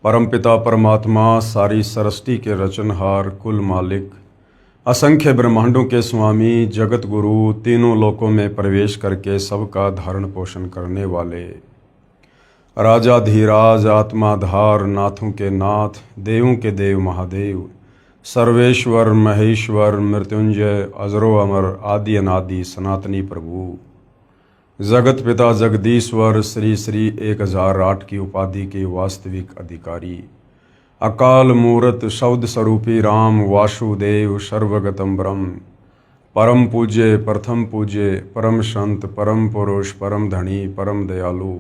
परमपिता परमात्मा सारी सृष्टि के रचनहार कुल मालिक असंख्य ब्रह्मांडों के स्वामी जगत गुरु तीनों लोकों में प्रवेश करके सबका धारण पोषण करने वाले राजा धीराज आत्माधार नाथों के नाथ देवों के देव महादेव सर्वेश्वर महेश्वर मृत्युंजय अजरो अमर आदि अनादि सनातनी प्रभु जगत पिता जगदीश्वर श्री श्री 1008 की उपाधि के वास्तविक अधिकारी अकाल मूरत शब्द स्वरूपी राम वासुदेव सर्वगतम ब्रह्म परम पूज्य प्रथम पूज्य परम संत परम पुरुष परम धनी परम दयालु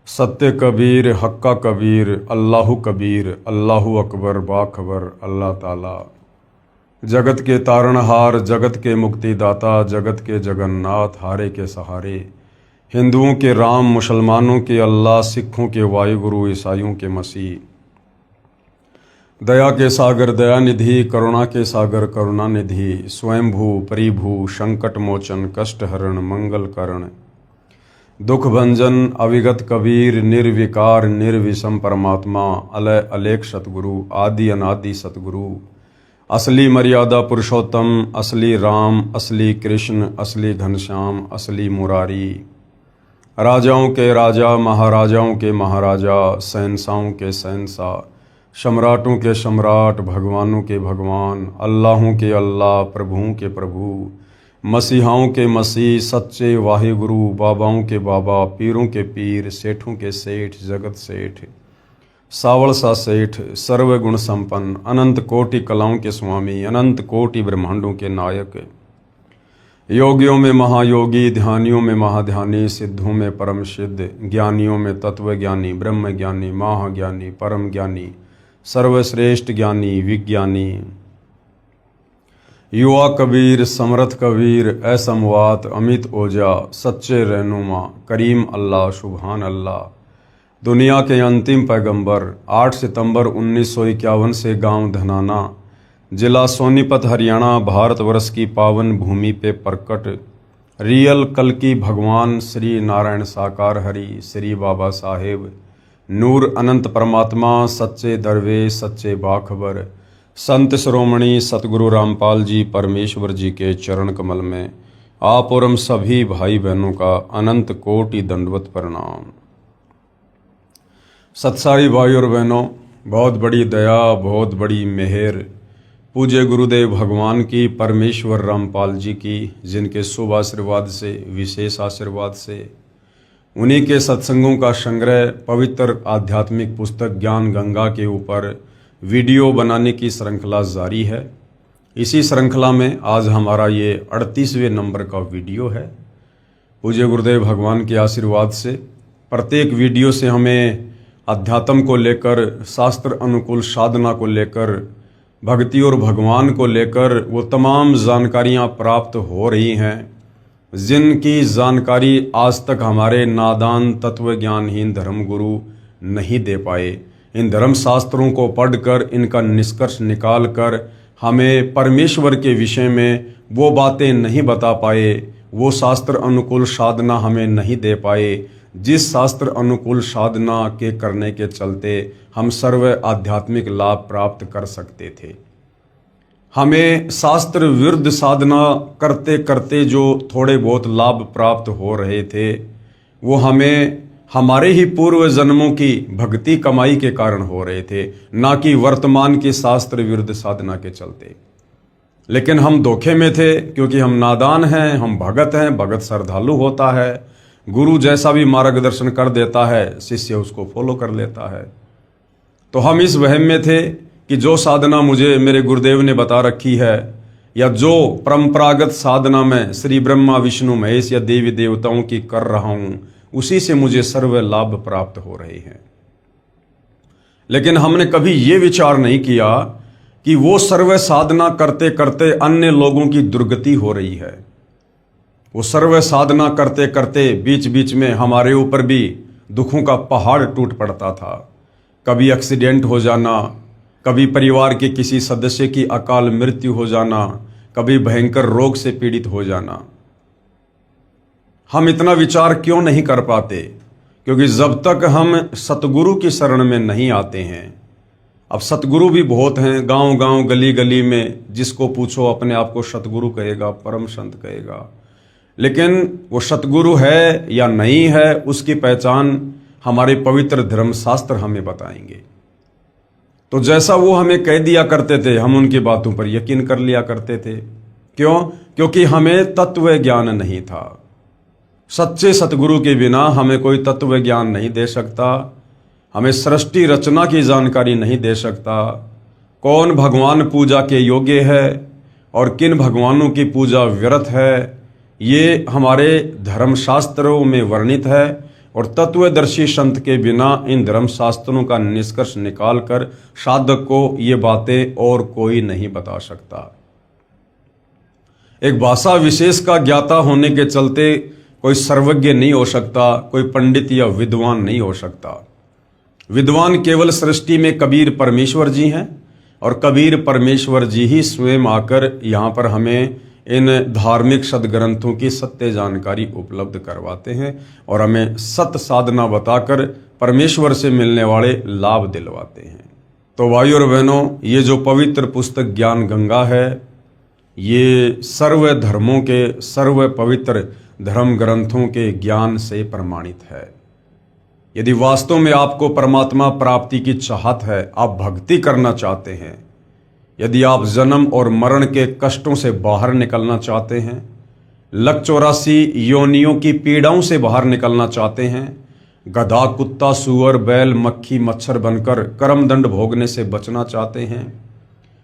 सत्य कबीर हक्का कबीर अल्लाहु कबीर अल्लाहु अकबर बाखबर अल्लाह ताला जगत के तारणहार जगत के मुक्तिदाता जगत के जगन्नाथ हारे के सहारे हिंदुओं के राम मुसलमानों के अल्लाह सिखों के वायुगुरु ईसाइयों के मसीह दया के सागर दयानिधि करुणा के सागर करुणानिधि स्वयंभू परिभू संकट मोचन कष्ट हरण मंगल करण दुख भंजन अविगत कबीर निर्विकार निर्विषम परमात्मा अलय अलेख सतगुरु आदि अनादि सतगुरु असली मर्यादा पुरुषोत्तम असली राम असली कृष्ण असली घनश्याम असली मुरारी राजाओं के राजा महाराजाओं के महाराजा शहंशाहों के शहंशाह सम्राटों के सम्राट भगवानों के भगवान अल्लाहों के अल्लाह प्रभुओं के प्रभु मसीहाओं के मसीह सच्चे वाहिगुरु बाबाओं के बाबा पीरों के पीर सेठों के सेठ जगत सेठ सावल सा सेठ सर्वगुण संपन्न अनंत कोटि कलाओं के स्वामी अनंत कोटि ब्रह्मांडों के नायक योगियों में महायोगी ध्यानियों में महाध्यानी सिद्धों में परम सिद्ध ज्ञानियों में तत्वज्ञानी ब्रह्म ज्ञानी महाज्ञानी परम ज्ञानी सर्वश्रेष्ठ ज्ञानी विज्ञानी युवा कबीर समर्थ कबीर असमवात अमित ओजा सच्चे रहनुमा करीम अल्लाह सुभान अल्लाह दुनिया के अंतिम पैगंबर 8 सितंबर 1951 से गांव धनाना जिला सोनीपत हरियाणा भारतवर्ष की पावन भूमि पे प्रकट रियल कल की भगवान श्री नारायण साकार हरि श्री बाबा साहेब नूर अनंत परमात्मा सच्चे दरवेश सच्चे बाखबर संत श्रोमणी सतगुरु रामपाल जी परमेश्वर जी के चरण कमल में आप और हम सभी भाई बहनों का अनंत कोटि दंडवत प्रणाम। सत्साई भाई और बहनों, बहुत बड़ी दया बहुत बड़ी मेहर पूज्य गुरुदेव भगवान की परमेश्वर रामपाल जी की, जिनके शुभ आशीर्वाद से विशेष आशीर्वाद से उन्हीं के सत्संगों का संग्रह पवित्र आध्यात्मिक पुस्तक ज्ञान गंगा के ऊपर वीडियो बनाने की श्रृंखला जारी है। इसी श्रृंखला में आज हमारा ये 38वें नंबर का वीडियो है। पूज्य गुरुदेव भगवान के आशीर्वाद से प्रत्येक वीडियो से हमें अध्यात्म को लेकर शास्त्र अनुकूल साधना को लेकर भक्ति और भगवान को लेकर वो तमाम जानकारियाँ प्राप्त हो रही हैं जिनकी जानकारी आज तक हमारे नादान तत्वज्ञानहीन धर्मगुरु नहीं दे पाए। इन धर्म शास्त्रों को पढ़कर इनका निष्कर्ष निकाल कर हमें परमेश्वर के विषय में वो बातें नहीं बता पाए, वो शास्त्र अनुकूल साधना हमें नहीं दे पाए जिस शास्त्र अनुकूल साधना के करने के चलते हम सर्व आध्यात्मिक लाभ प्राप्त कर सकते थे। हमें शास्त्र विरुद्ध साधना करते करते जो थोड़े बहुत लाभ प्राप्त हो रहे थे वो हमें हमारे ही पूर्व जन्मों की भक्ति कमाई के कारण हो रहे थे, ना कि वर्तमान की शास्त्र विरुद्ध साधना के चलते। लेकिन हम धोखे में थे क्योंकि हम नादान हैं, हम भगत हैं, भगत श्रद्धालु होता है, गुरु जैसा भी मार्गदर्शन कर देता है शिष्य उसको फॉलो कर लेता है। तो हम इस वहम में थे कि जो साधना मुझे मेरे गुरुदेव ने बता रखी है या जो परंपरागत साधना में श्री ब्रह्मा विष्णु महेश या देवी देवताओं की कर रहा हूं उसी से मुझे सर्व लाभ प्राप्त हो रहे हैं। लेकिन हमने कभी ये विचार नहीं किया कि वो सर्व साधना करते करते अन्य लोगों की दुर्गति हो रही है। वो सर्व साधना करते करते बीच बीच में हमारे ऊपर भी दुखों का पहाड़ टूट पड़ता था। कभी एक्सीडेंट हो जाना, कभी परिवार के किसी सदस्य की अकाल मृत्यु हो जाना, कभी भयंकर रोग से पीड़ित हो जाना। हम इतना विचार क्यों नहीं कर पाते क्योंकि जब तक हम सतगुरु की शरण में नहीं आते हैं, अब सतगुरु भी बहुत हैं, गांव गांव गली गली में जिसको पूछो अपने आप को सतगुरु कहेगा, परम संत कहेगा, लेकिन वो सतगुरु है या नहीं है उसकी पहचान हमारे पवित्र धर्मशास्त्र हमें बताएंगे। तो जैसा वो हमें कह दिया करते थे, हम उनकी बातों पर यकीन कर लिया करते थे। क्यों? क्योंकि हमें तत्व ज्ञान नहीं था। सच्चे सतगुरु के बिना हमें कोई तत्व ज्ञान नहीं दे सकता, हमें सृष्टि रचना की जानकारी नहीं दे सकता, कौन भगवान पूजा के योग्य है और किन भगवानों की पूजा व्यर्थ है, ये हमारे धर्मशास्त्रों में वर्णित है। और तत्वदर्शी संत के बिना इन धर्मशास्त्रों का निष्कर्ष निकालकर साधक को ये बातें और कोई नहीं बता सकता। एक भाषा विशेष का ज्ञाता होने के चलते कोई सर्वज्ञ नहीं हो सकता, कोई पंडित या विद्वान नहीं हो सकता। विद्वान केवल सृष्टि में कबीर परमेश्वर जी हैं और कबीर परमेश्वर जी ही स्वयं आकर यहाँ पर हमें इन धार्मिक सदग्रंथों की सत्य जानकारी उपलब्ध करवाते हैं और हमें सत्य साधना बताकर परमेश्वर से मिलने वाले लाभ दिलवाते हैं। तो भाइयों और बहनों, ये जो पवित्र पुस्तक ज्ञान गंगा है, ये सर्व धर्मों के सर्व पवित्र धर्म ग्रंथों के ज्ञान से प्रमाणित है। यदि वास्तव में आपको परमात्मा प्राप्ति की चाहत है, आप भक्ति करना चाहते हैं, यदि आप जन्म और मरण के कष्टों से बाहर निकलना चाहते हैं, लक 84 योनियों की पीड़ाओं से बाहर निकलना चाहते हैं, गधा कुत्ता सूअर बैल मक्खी मच्छर बनकर कर्मदंड भोगने से बचना चाहते हैं,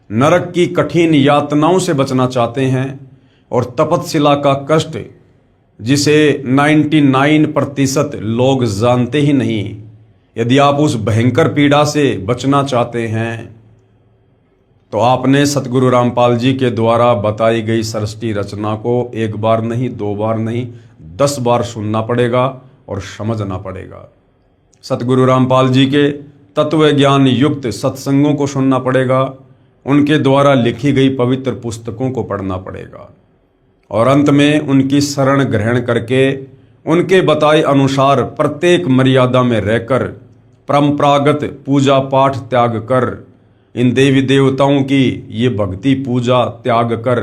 नरक की कठिन यातनाओं से बचना चाहते हैं और तपतशिला का कष्ट जिसे 99% लोग जानते ही नहीं, यदि आप उस भयंकर पीड़ा से बचना चाहते हैं तो आपने सतगुरु रामपाल जी के द्वारा बताई गई सृष्टि रचना को एक बार नहीं, 2 बार नहीं, 10 बार सुनना पड़ेगा और समझना पड़ेगा। सतगुरु रामपाल जी के तत्व ज्ञान युक्त सत्संगों को सुनना पड़ेगा, उनके द्वारा लिखी गई पवित्र पुस्तकों को पढ़ना पड़ेगा और अंत में उनकी शरण ग्रहण करके उनके बताए अनुसार प्रत्येक मर्यादा में रहकर परंपरागत पूजा पाठ त्याग कर, इन देवी देवताओं की ये भक्ति पूजा त्याग कर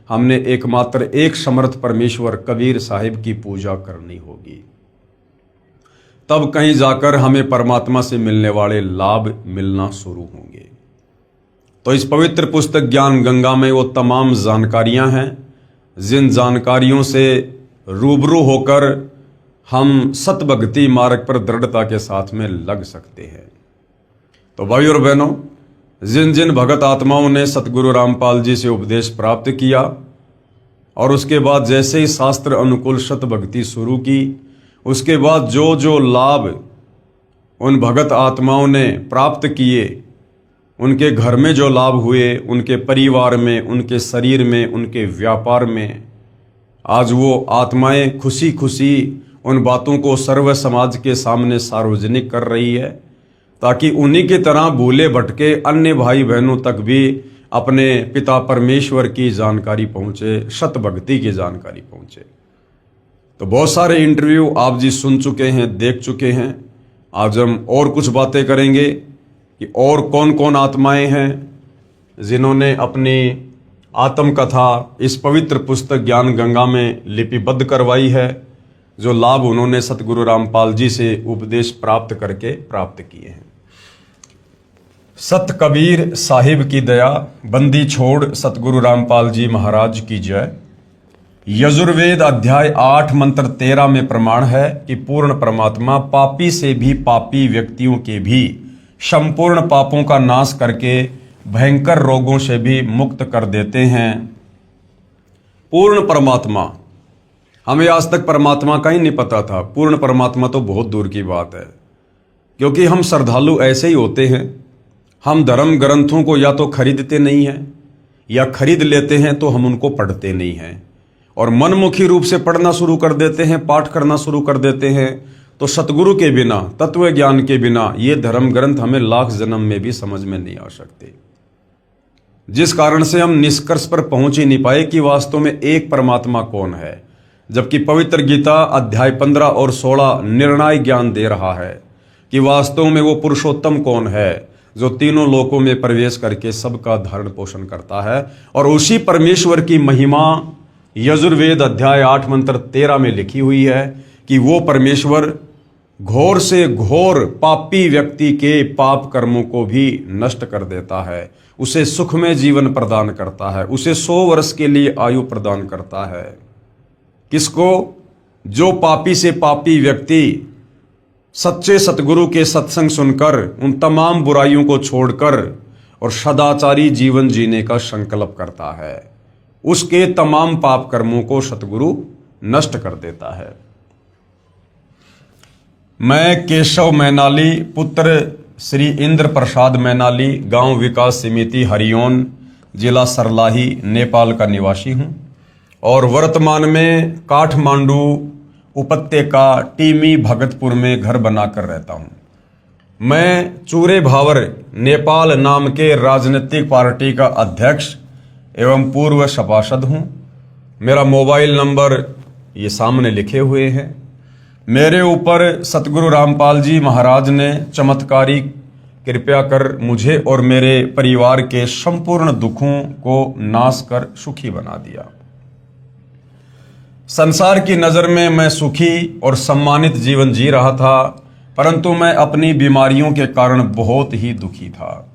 हमने एकमात्र एक समर्थ परमेश्वर कबीर साहिब की पूजा करनी होगी। तब कहीं जाकर हमें परमात्मा से मिलने वाले लाभ मिलना शुरू होंगे। तो इस पवित्र पुस्तक ज्ञान गंगा में वो तमाम जानकारियां हैं जिन जानकारियों से रूबरू होकर हम सत भक्ति मार्ग पर दृढ़ता के साथ में लग सकते हैं। तो भाई और बहनों, जिन जिन भगत आत्माओं ने सतगुरु रामपाल जी से उपदेश प्राप्त किया और उसके बाद जैसे ही शास्त्र अनुकूल सत भक्ति शुरू की, उसके बाद जो जो लाभ उन भगत आत्माओं ने प्राप्त किए, उनके घर में जो लाभ हुए, उनके परिवार में, उनके शरीर में, उनके व्यापार में, आज वो आत्माएं खुशी खुशी उन बातों को सर्व समाज के सामने सार्वजनिक कर रही है ताकि उन्हीं की तरह भूले भटके अन्य भाई बहनों तक भी अपने पिता परमेश्वर की जानकारी पहुंचे, सत भक्ति की जानकारी पहुंचे। तो बहुत सारे इंटरव्यू आप जी सुन चुके हैं, देख चुके हैं। आज हम और कुछ बातें करेंगे कि और कौन कौन आत्माएं हैं जिन्होंने अपनी आत्मकथा इस पवित्र पुस्तक ज्ञान गंगा में लिपिबद्ध करवाई है, जो लाभ उन्होंने सतगुरु रामपाल जी से उपदेश प्राप्त करके प्राप्त किए हैं। सत कबीर साहिब की दया, बंदी छोड़ सतगुरु रामपाल जी महाराज की जय। यजुर्वेद अध्याय 8 मंत्र 13 में प्रमाण है कि पूर्ण परमात्मा पापी से भी पापी व्यक्तियों के भी संपूर्ण पापों का नाश करके भयंकर रोगों से भी मुक्त कर देते हैं। पूर्ण परमात्मा, हमें आज तक परमात्मा का ही नहीं पता था। पूर्ण परमात्मा तो बहुत दूर की बात है, क्योंकि हम श्रद्धालु ऐसे ही होते हैं, हम धर्म ग्रंथों को या तो खरीदते नहीं हैं या खरीद लेते हैं तो हम उनको पढ़ते नहीं हैं और मनमुखी रूप से पढ़ना शुरू कर देते हैं, पाठ करना शुरू कर देते हैं। तो सतगुरु के बिना, तत्व ज्ञान के बिना ये धर्म ग्रंथ हमें लाख जन्म में भी समझ में नहीं आ सकते, जिस कारण से हम निष्कर्ष पर पहुंच ही नहीं पाए कि वास्तव में एक परमात्मा कौन है। जबकि पवित्र गीता अध्याय 15 और 16 निर्णायक ज्ञान दे रहा है कि वास्तव में वो पुरुषोत्तम कौन है जो तीनों लोकों में प्रवेश करके सबका धारण पोषण करता है। और उसी परमेश्वर की महिमा यजुर्वेद अध्याय 8 मंत्र 13 में लिखी हुई है कि वो परमेश्वर घोर से घोर पापी व्यक्ति के पाप कर्मों को भी नष्ट कर देता है, उसे सुखमय जीवन प्रदान करता है, उसे 100 वर्ष के लिए आयु प्रदान करता है। किसको? जो पापी से पापी व्यक्ति सच्चे सतगुरु के सत्संग सुनकर उन तमाम बुराइयों को छोड़कर और सदाचारी जीवन जीने का संकल्प करता है, उसके तमाम पाप कर्मों को सतगुरु नष्ट कर देता है। मैं केशव मैनाली पुत्र श्री इंद्र प्रसाद मैनाली, गांव विकास समिति हरिओन, जिला सरलाही, नेपाल का निवासी हूं और वर्तमान में काठमांडू उपत्यका टीमी भगतपुर में घर बनाकर रहता हूं। मैं चूरे भावर नेपाल नाम के राजनीतिक पार्टी का अध्यक्ष एवं पूर्व सभासद हूं। मेरा मोबाइल नंबर ये सामने लिखे हुए हैं। मेरे ऊपर सतगुरु रामपाल जी महाराज ने चमत्कारी कृपया कर मुझे और मेरे परिवार के संपूर्ण दुखों को नाश कर सुखी बना दिया। संसार की नजर में मैं सुखी और सम्मानित जीवन जी रहा था, परंतु मैं अपनी बीमारियों के कारण बहुत ही दुखी था।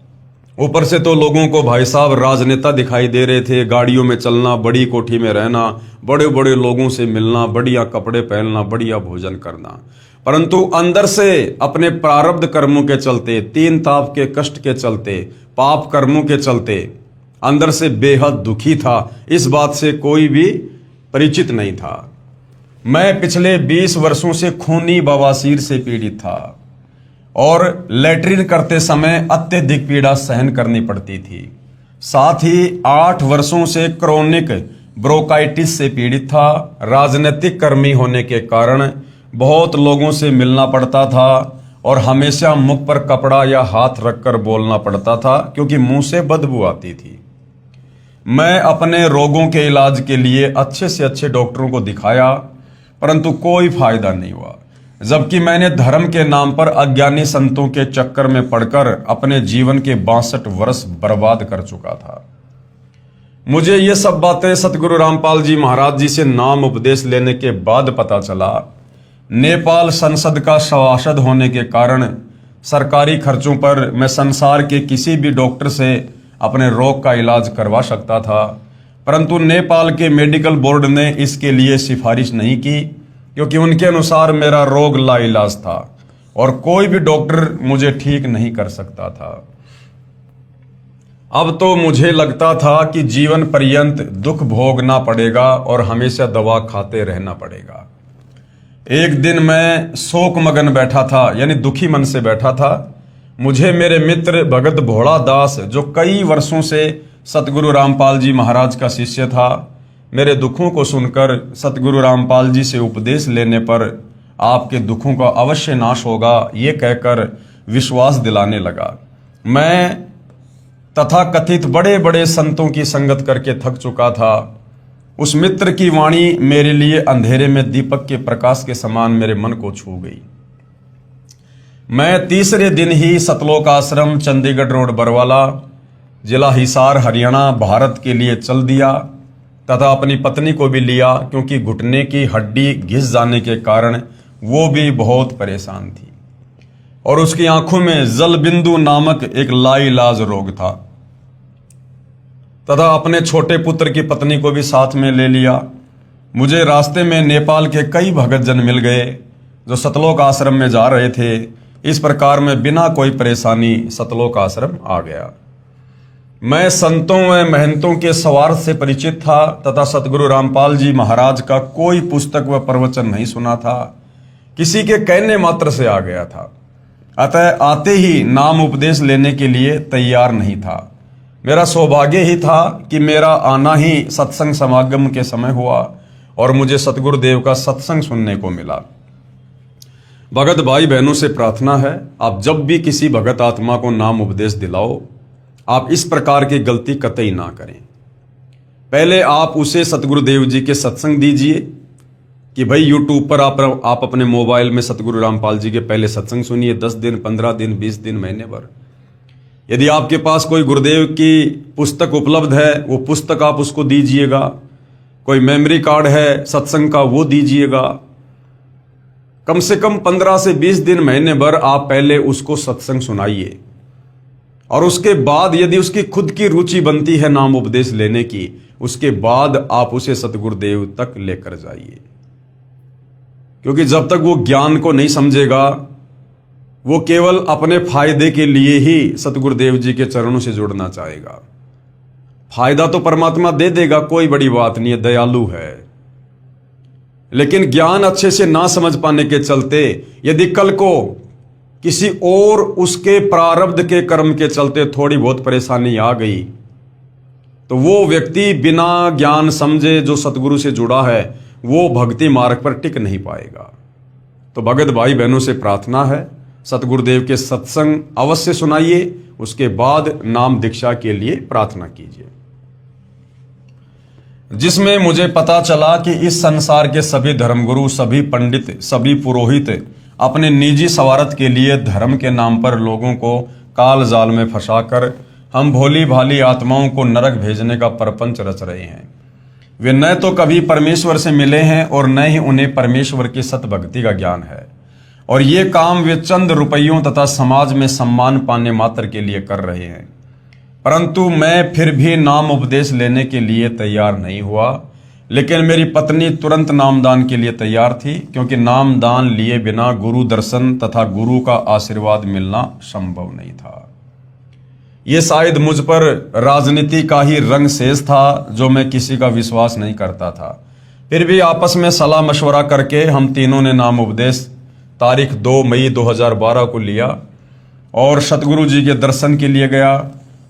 ऊपर से तो लोगों को भाई साहब राजनेता दिखाई दे रहे थे, गाड़ियों में चलना, बड़ी कोठी में रहना, बड़े बड़े लोगों से मिलना, बढ़िया कपड़े पहनना, बढ़िया भोजन करना, परंतु अंदर से अपने प्रारब्ध कर्मों के चलते, 3 ताप के कष्ट के चलते, पाप कर्मों के चलते अंदर से बेहद दुखी था। इस बात से कोई भी परिचित नहीं था। मैं पिछले 20 वर्षों से खूनी बवासीर से पीड़ित था और लैट्रिन करते समय अत्यधिक पीड़ा सहन करनी पड़ती थी। साथ ही 8 वर्षों से क्रोनिक ब्रोंकाइटिस से पीड़ित था। राजनीतिक कर्मी होने के कारण बहुत लोगों से मिलना पड़ता था और हमेशा मुख पर कपड़ा या हाथ रखकर बोलना पड़ता था क्योंकि मुंह से बदबू आती थी। मैं अपने रोगों के इलाज के लिए अच्छे से अच्छे डॉक्टरों को दिखाया, परंतु कोई फायदा नहीं हुआ। जबकि मैंने धर्म के नाम पर अज्ञानी संतों के चक्कर में पड़कर अपने जीवन के 62 वर्ष बर्बाद कर चुका था। मुझे ये सब बातें सतगुरु रामपाल जी महाराज जी से नाम उपदेश लेने के बाद पता चला। नेपाल संसद का सभासद होने के कारण सरकारी खर्चों पर मैं संसार के किसी भी डॉक्टर से अपने रोग का इलाज करवा सकता था, परंतु नेपाल के मेडिकल बोर्ड ने इसके लिए सिफारिश नहीं की क्योंकि उनके अनुसार मेरा रोग लाइलाज था और कोई भी डॉक्टर मुझे ठीक नहीं कर सकता था। अब तो मुझे लगता था कि जीवन पर्यंत दुख भोगना पड़ेगा और हमेशा दवा खाते रहना पड़ेगा। एक दिन मैं शोक मगन बैठा था, यानी दुखी मन से बैठा था। मुझे मेरे मित्र भगत भोला दास, जो कई वर्षों से सतगुरु रामपाल जी महाराज का शिष्य था, मेरे दुखों को सुनकर सतगुरु रामपाल जी से उपदेश लेने पर आपके दुखों का अवश्य नाश होगा, ये कहकर विश्वास दिलाने लगा। मैं तथाकथित बड़े बड़े संतों की संगत करके थक चुका था। उस मित्र की वाणी मेरे लिए अंधेरे में दीपक के प्रकाश के समान मेरे मन को छू गई। मैं तीसरे दिन ही सतलोक आश्रम, चंडीगढ़ रोड, बरवाला, जिला हिसार, हरियाणा, भारत के लिए चल दिया तथा अपनी पत्नी को भी लिया क्योंकि घुटने की हड्डी घिस जाने के कारण वो भी बहुत परेशान थी और उसकी आंखों में जल बिंदु नामक एक लाइलाज रोग था। तथा अपने छोटे पुत्र की पत्नी को भी साथ में ले लिया। मुझे रास्ते में नेपाल के कई भगत जन मिल गए जो सतलोक आश्रम में जा रहे थे। इस प्रकार मैं बिना कोई परेशानी सतलोक आश्रम आ गया। मैं संतों व महंतों के स्वार्थ से परिचित था तथा सतगुरु रामपाल जी महाराज का कोई पुस्तक व प्रवचन नहीं सुना था, किसी के कहने मात्र से आ गया था। अतः आते ही नाम उपदेश लेने के लिए तैयार नहीं था। मेरा सौभाग्य ही था कि मेरा आना ही सत्संग समागम के समय हुआ और मुझे सतगुरुदेव का सत्संग सुनने को मिला। भगत भाई बहनों से प्रार्थना है, आप जब भी किसी भगत आत्मा को नाम उपदेश दिलाओ, आप इस प्रकार की गलती कतई ना करें। पहले आप उसे सतगुरुदेव जी के सत्संग दीजिए, कि भाई यूट्यूब पर आप अपने मोबाइल में सतगुरु रामपाल जी के पहले सत्संग सुनिए, 10 दिन, 15 दिन, 20 दिन, महीने भर। यदि आपके पास कोई गुरुदेव की पुस्तक उपलब्ध है, वो पुस्तक आप उसको दीजिएगा। कोई मेमोरी कार्ड है सत्संग का, वो दीजिएगा। कम से कम 15 से 20 दिन, महीने भर आप पहले उसको सत्संग सुनाइए, और उसके बाद यदि उसकी खुद की रुचि बनती है नाम उपदेश लेने की, उसके बाद आप उसे सतगुरुदेव तक लेकर जाइए। क्योंकि जब तक वो ज्ञान को नहीं समझेगा, वो केवल अपने फायदे के लिए ही सतगुरुदेव जी के चरणों से जुड़ना चाहेगा। फायदा तो परमात्मा दे देगा, कोई बड़ी बात नहीं है, दयालु है। लेकिन ज्ञान अच्छे से ना समझ पाने के चलते यदि कल को किसी और उसके प्रारब्ध के कर्म के चलते थोड़ी बहुत परेशानी आ गई, तो वो व्यक्ति बिना ज्ञान समझे जो सतगुरु से जुड़ा है, वो भक्ति मार्ग पर टिक नहीं पाएगा। तो भगत भाई बहनों से प्रार्थना है, सतगुरुदेव के सत्संग अवश्य सुनाइए, उसके बाद नाम दीक्षा के लिए प्रार्थना कीजिए। जिसमें मुझे पता चला कि इस संसार के सभी धर्मगुरु, सभी पंडित, सभी पुरोहित अपने निजी स्वार्थ के लिए धर्म के नाम पर लोगों को काल जाल में फंसाकर हम भोली भाली आत्माओं को नरक भेजने का परपंच रच रहे हैं। वे न तो कभी परमेश्वर से मिले हैं और न ही उन्हें परमेश्वर की सत भक्ति का ज्ञान है, और ये काम वे चंद रुपयों तथा समाज में सम्मान पाने मात्र के लिए कर रहे हैं। परंतु मैं फिर भी नाम उपदेश लेने के लिए तैयार नहीं हुआ, लेकिन मेरी पत्नी तुरंत नामदान के लिए तैयार थी, क्योंकि नामदान लिए बिना गुरु दर्शन तथा गुरु का आशीर्वाद मिलना संभव नहीं था। ये शायद मुझ पर राजनीति का ही रंग शेष था, जो मैं किसी का विश्वास नहीं करता था। फिर भी आपस में सलाह मशवरा करके हम तीनों ने नाम उपदेश तारीख 2 मई 2012 को लिया और सतगुरु जी के दर्शन के लिए गया।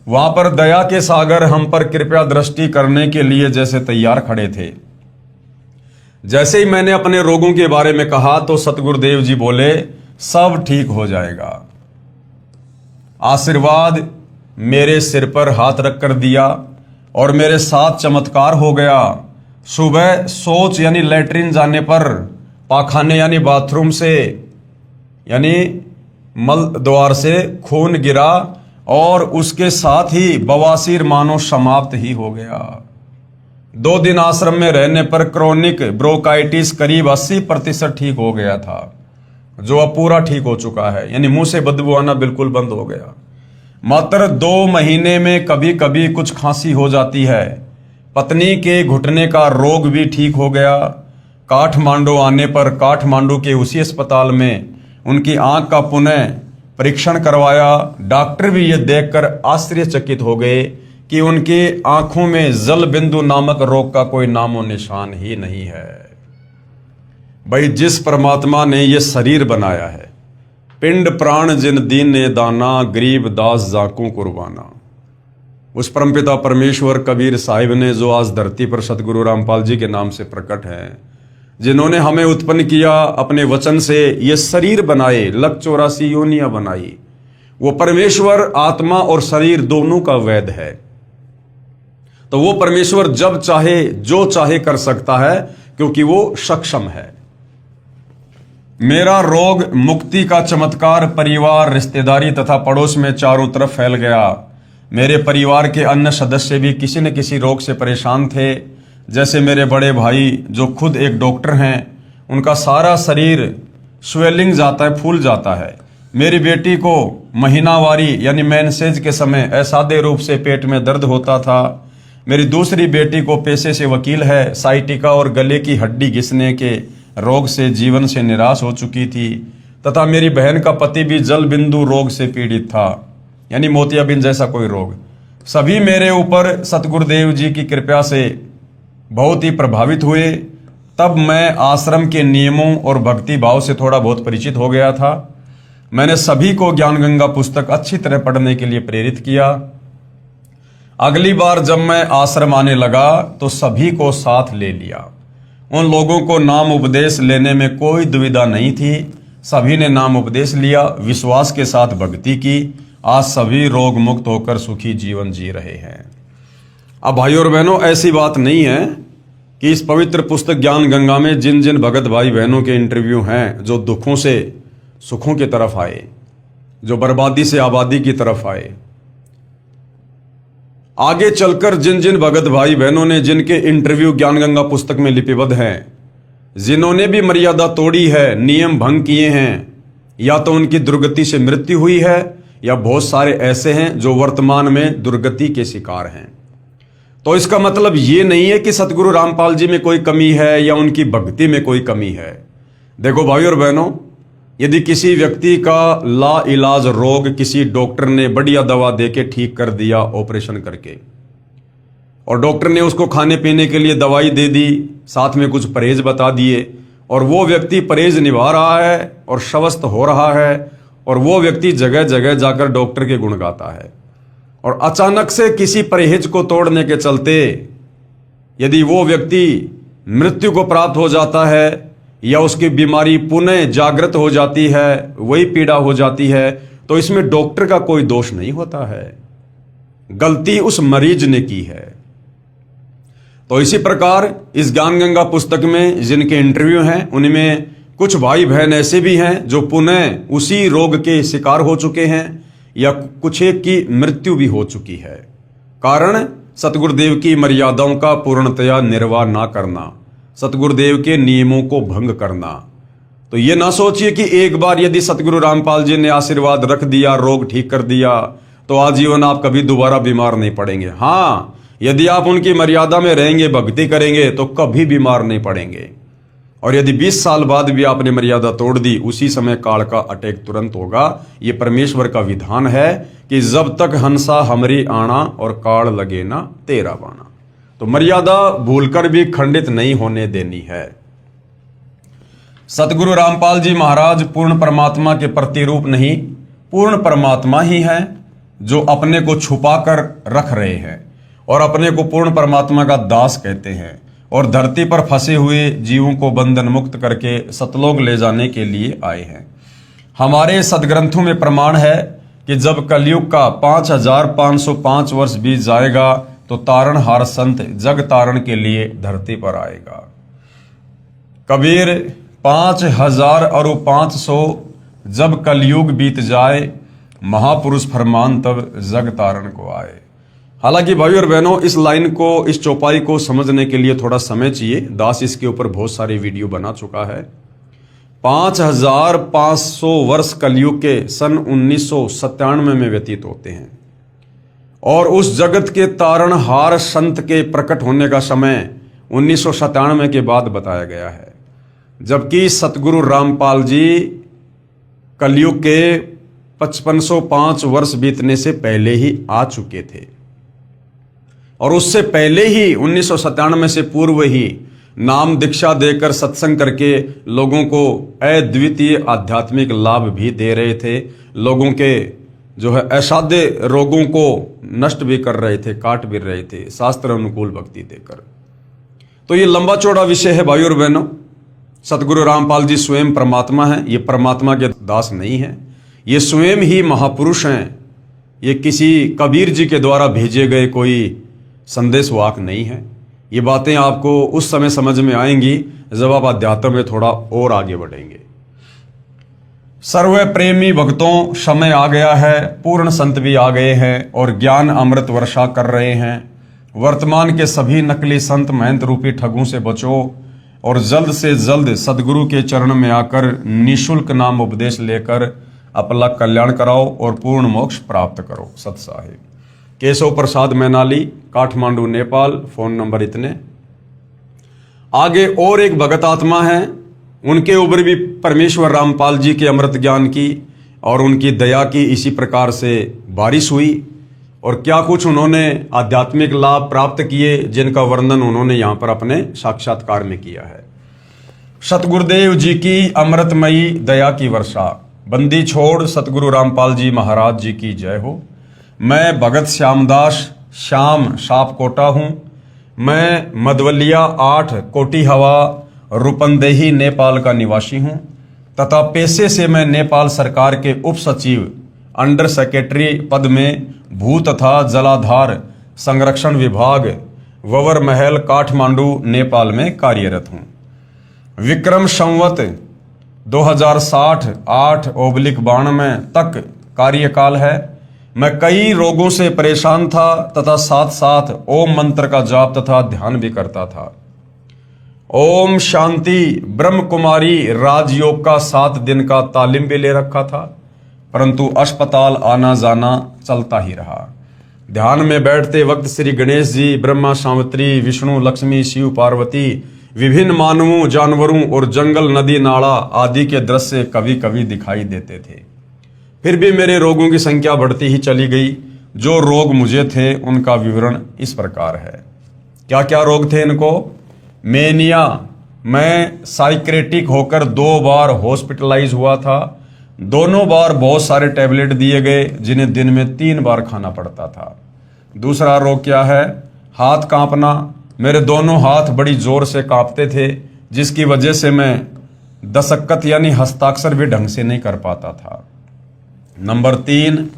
वहां पर दया के सागर हम पर कृपया दृष्टि करने के लिए जैसे तैयार खड़े थे। जैसे ही मैंने अपने रोगों के बारे में कहा तो सतगुरुदेव जी बोले, सब ठीक हो जाएगा। आशीर्वाद मेरे सिर पर हाथ रख कर दिया और मेरे साथ चमत्कार हो गया। सुबह शौच यानी लैट्रिन जाने पर, पाखाने यानी बाथरूम से यानी मल द्वार से खून गिरा और उसके साथ ही बवासीर मानो समाप्त ही हो गया। 2 दिन आश्रम में रहने पर क्रोनिक ब्रोंकाइटिस करीब 80% ठीक हो गया था, जो अब पूरा ठीक हो चुका है, यानी मुंह से बदबू आना बिल्कुल बंद हो गया। मात्र 2 महीने में कभी कभी कुछ खांसी हो जाती है। पत्नी के घुटने का रोग भी ठीक हो गया। काठमांडू आने पर काठमांडू के उसी अस्पताल में उनकी आंख का पुनः परीक्षण करवाया। डॉक्टर भी ये देखकर आश्चर्यचकित हो गए कि उनकी आंखों में जल बिंदु नामक रोग का कोई नामो निशान ही नहीं है। भाई, जिस परमात्मा ने ये शरीर बनाया है, पिंड प्राण जिन दीन ने दाना, गरीब दास जाकू कुर्बाना, उस परमपिता परमेश्वर कबीर साहिब ने, जो आज धरती पर सतगुरु रामपाल जी के नाम से प्रकट हैं, जिन्होंने हमें उत्पन्न किया, अपने वचन से ये शरीर बनाए, 184 योनियां बनाई, वो परमेश्वर आत्मा और शरीर दोनों का वैद है। तो वो परमेश्वर जब चाहे जो चाहे कर सकता है, क्योंकि वो सक्षम है। मेरा रोग मुक्ति का चमत्कार परिवार, रिश्तेदारी तथा पड़ोस में चारों तरफ फैल गया। मेरे परिवार के अन्य सदस्य भी किसी न किसी रोग से परेशान थे। जैसे मेरे बड़े भाई जो खुद एक डॉक्टर हैं, उनका सारा शरीर स्वेलिंग जाता है, फूल जाता है। मेरी बेटी को महीनावारी यानी मेंसेज के समय असाध्य रूप से पेट में दर्द होता था। मेरी दूसरी बेटी को पेशे से वकील है, साइटिका और गले की हड्डी घिसने के रोग से जीवन से निराश हो चुकी थी, तथा मेरी बहन का पति भी जल बिंदु रोग से पीड़ित था, यानी मोतियाबिंद जैसा कोई रोग। सभी मेरे ऊपर सतगुरुदेव जी की कृपा से बहुत ही प्रभावित हुए। तब मैं आश्रम के नियमों और भक्ति भाव से थोड़ा बहुत परिचित हो गया था। मैंने सभी को ज्ञान गंगा पुस्तक अच्छी तरह पढ़ने के लिए प्रेरित किया। अगली बार जब मैं आश्रम आने लगा तो सभी को साथ ले लिया। उन लोगों को नाम उपदेश लेने में कोई दुविधा नहीं थी। सभी ने नाम उपदेश लिया, विश्वास के साथ भक्ति की। आज सभी रोग मुक्त होकर सुखी जीवन जी रहे हैं। अब भाइयों और बहनों, ऐसी बात नहीं है कि इस पवित्र पुस्तक ज्ञान गंगा में जिन जिन भगत भाई बहनों के इंटरव्यू हैं, जो दुखों से सुखों की तरफ आए, जो बर्बादी से आबादी की तरफ आए, आगे चलकर जिन जिन भगत भाई बहनों ने जिनके इंटरव्यू ज्ञान गंगा पुस्तक में लिपिबद्ध हैं, जिन्होंने भी मर्यादा तोड़ी है, नियम भंग किए हैं, या तो उनकी दुर्गति से मृत्यु हुई है, या बहुत सारे ऐसे हैं जो वर्तमान में दुर्गति के शिकार हैं। तो इसका मतलब ये नहीं है कि सतगुरु रामपाल जी में कोई कमी है या उनकी भक्ति में कोई कमी है। देखो भाई और बहनों, यदि किसी व्यक्ति का ला इलाज रोग किसी डॉक्टर ने बढ़िया दवा देके ठीक कर दिया ऑपरेशन करके, और डॉक्टर ने उसको खाने पीने के लिए दवाई दे दी, साथ में कुछ परहेज बता दिए, और वो व्यक्ति परहेज निभा रहा है और स्वस्थ हो रहा है, और वो व्यक्ति जगह जगह जाकर डॉक्टर के गुण गाता है, और अचानक से किसी परहेज को तोड़ने के चलते यदि वो व्यक्ति मृत्यु को प्राप्त हो जाता है, या उसकी बीमारी पुनः जागृत हो जाती है, वही पीड़ा हो जाती है, तो इसमें डॉक्टर का कोई दोष नहीं होता है, गलती उस मरीज ने की है। तो इसी प्रकार इस ज्ञान गंगा पुस्तक में जिनके इंटरव्यू हैं, उनमें कुछ भाई बहन ऐसे भी हैं जो पुनः उसी रोग के शिकार हो चुके हैं, या कुछ एक की मृत्यु भी हो चुकी है। कारण सतगुरुदेव की मर्यादाओं का पूर्णतया निर्वाह ना करना, सतगुरुदेव के नियमों को भंग करना। तो ये ना सोचिए कि एक बार यदि सतगुरु रामपाल जी ने आशीर्वाद रख दिया, रोग ठीक कर दिया, तो आजीवन आप कभी दोबारा बीमार नहीं पड़ेंगे। हाँ, यदि आप उनकी मर्यादा में रहेंगे, भक्ति करेंगे, तो कभी बीमार नहीं पड़ेंगे। और यदि 20 साल बाद भी आपने मर्यादा तोड़ दी, उसी समय काल का अटैक तुरंत होगा। ये परमेश्वर का विधान है कि जब तक हंसा हमरी आना और काल लगे ना तेरा बाना। तो मर्यादा भूलकर भी खंडित नहीं होने देनी है। सतगुरु रामपाल जी महाराज पूर्ण परमात्मा के प्रतिरूप नहीं, पूर्ण परमात्मा ही है, जो अपने को छुपा कर रख रहे हैं और अपने को पूर्ण परमात्मा का दास कहते हैं, और धरती पर फंसे हुए जीवों को बंधन मुक्त करके सतलोक ले जाने के लिए आए हैं। हमारे सदग्रंथों में प्रमाण है कि जब कलयुग का 5505 वर्ष बीत जाएगा, तो तारणहार संत जग तारण के लिए धरती पर आएगा। कबीर 5000 और 500 जब कलयुग बीत जाए, महापुरुष फरमान तब जग तारण को आए। हालांकि भाई और बहनों, इस लाइन को, इस चौपाई को समझने के लिए थोड़ा समय चाहिए। दास इसके ऊपर बहुत सारे वीडियो बना चुका है। 5500 वर्ष कलयुग के सन 1997 में व्यतीत होते हैं, और उस जगत के तारणहार संत के प्रकट होने का समय 1997 के बाद बताया गया है, जबकि सतगुरु रामपाल जी कलयुग के 5505 वर्ष बीतने से पहले ही आ चुके थे, और उससे पहले ही 1997 से पूर्व ही नाम दीक्षा देकर सत्संग करके लोगों को अद्वितीय आध्यात्मिक लाभ भी दे रहे थे। लोगों के जो है असाध्य रोगों को नष्ट भी कर रहे थे, काट भी रहे थे, शास्त्र अनुकूल भक्ति देकर। तो ये लंबा चौड़ा विषय है भाई और बहनों। सतगुरु रामपाल जी स्वयं परमात्मा हैं, ये परमात्मा के दास नहीं हैं, ये स्वयं ही महापुरुष हैं। ये किसी कबीर जी के द्वारा भेजे गए कोई संदेश वाक नहीं है। ये बातें आपको उस समय समझ में आएंगी जब आप अध्यात्म में थोड़ा और आगे बढ़ेंगे। सर्व प्रेमी भक्तों, समय आ गया है, पूर्ण संत भी आ गए हैं और ज्ञान अमृत वर्षा कर रहे हैं। वर्तमान के सभी नकली संत महंत रूपी ठगों से बचो और जल्द से जल्द सदगुरु के चरण में आकर निःशुल्क नाम उपदेश लेकर अपना कल्याण कराओ और पूर्ण मोक्ष प्राप्त करो। सत साहिब। केशव प्रसाद मैनाली, काठमांडू, नेपाल। फोन नंबर इतने। आगे और एक भगत आत्मा है, उनके ऊपर भी परमेश्वर रामपाल जी के अमृत ज्ञान की और उनकी दया की इसी प्रकार से बारिश हुई, और क्या कुछ उन्होंने आध्यात्मिक लाभ प्राप्त किए, जिनका वर्णन उन्होंने यहाँ पर अपने साक्षात्कार में किया है। सतगुरुदेव जी की अमृतमयी दया की वर्षा। बंदी छोड़ सतगुरु रामपाल जी महाराज जी की जय हो। मैं भगत श्यामदास श्याम सापकोटा हूँ। मैं मधवलिया 8 कोटी हवा रूपंदेही नेपाल का निवासी हूँ तथा पेशे से मैं नेपाल सरकार के उप सचिव अंडर सेक्रेटरी पद में भू तथा जलाधार संरक्षण विभाग ववर महल, काठमांडू, नेपाल में कार्यरत हूँ। विक्रम संवत 2060 8/92 तक कार्यकाल है। मैं कई रोगों से परेशान था तथा साथ साथ ओम मंत्र का जाप तथा ध्यान भी करता था। ओम शांति ब्रह्म कुमारी राजयोग का 7 दिन का तालीम भी ले रखा था, परंतु अस्पताल आना जाना चलता ही रहा। ध्यान में बैठते वक्त श्री गणेश जी, ब्रह्मा, सावित्री, विष्णु, लक्ष्मी, शिव, पार्वती, विभिन्न मानवों, जानवरों और जंगल, नदी, नाला आदि के दृश्य कभी कभी दिखाई देते थे। फिर भी मेरे रोगों की संख्या बढ़ती ही चली गई। जो रोग मुझे थे उनका विवरण इस प्रकार है। क्या क्या रोग थे इनको? मेनिया, मैं साइक्रेटिक होकर 2 बार हॉस्पिटलाइज हुआ था। दोनों बार बहुत सारे टैबलेट दिए गए जिन्हें दिन में 3 बार खाना पड़ता था। दूसरा रोग क्या है? हाथ कांपना। मेरे दोनों हाथ बड़ी जोर से कांपते थे, जिसकी वजह से मैं दस्तखत यानी हस्ताक्षर भी ढंग से नहीं कर पाता था। नंबर 3,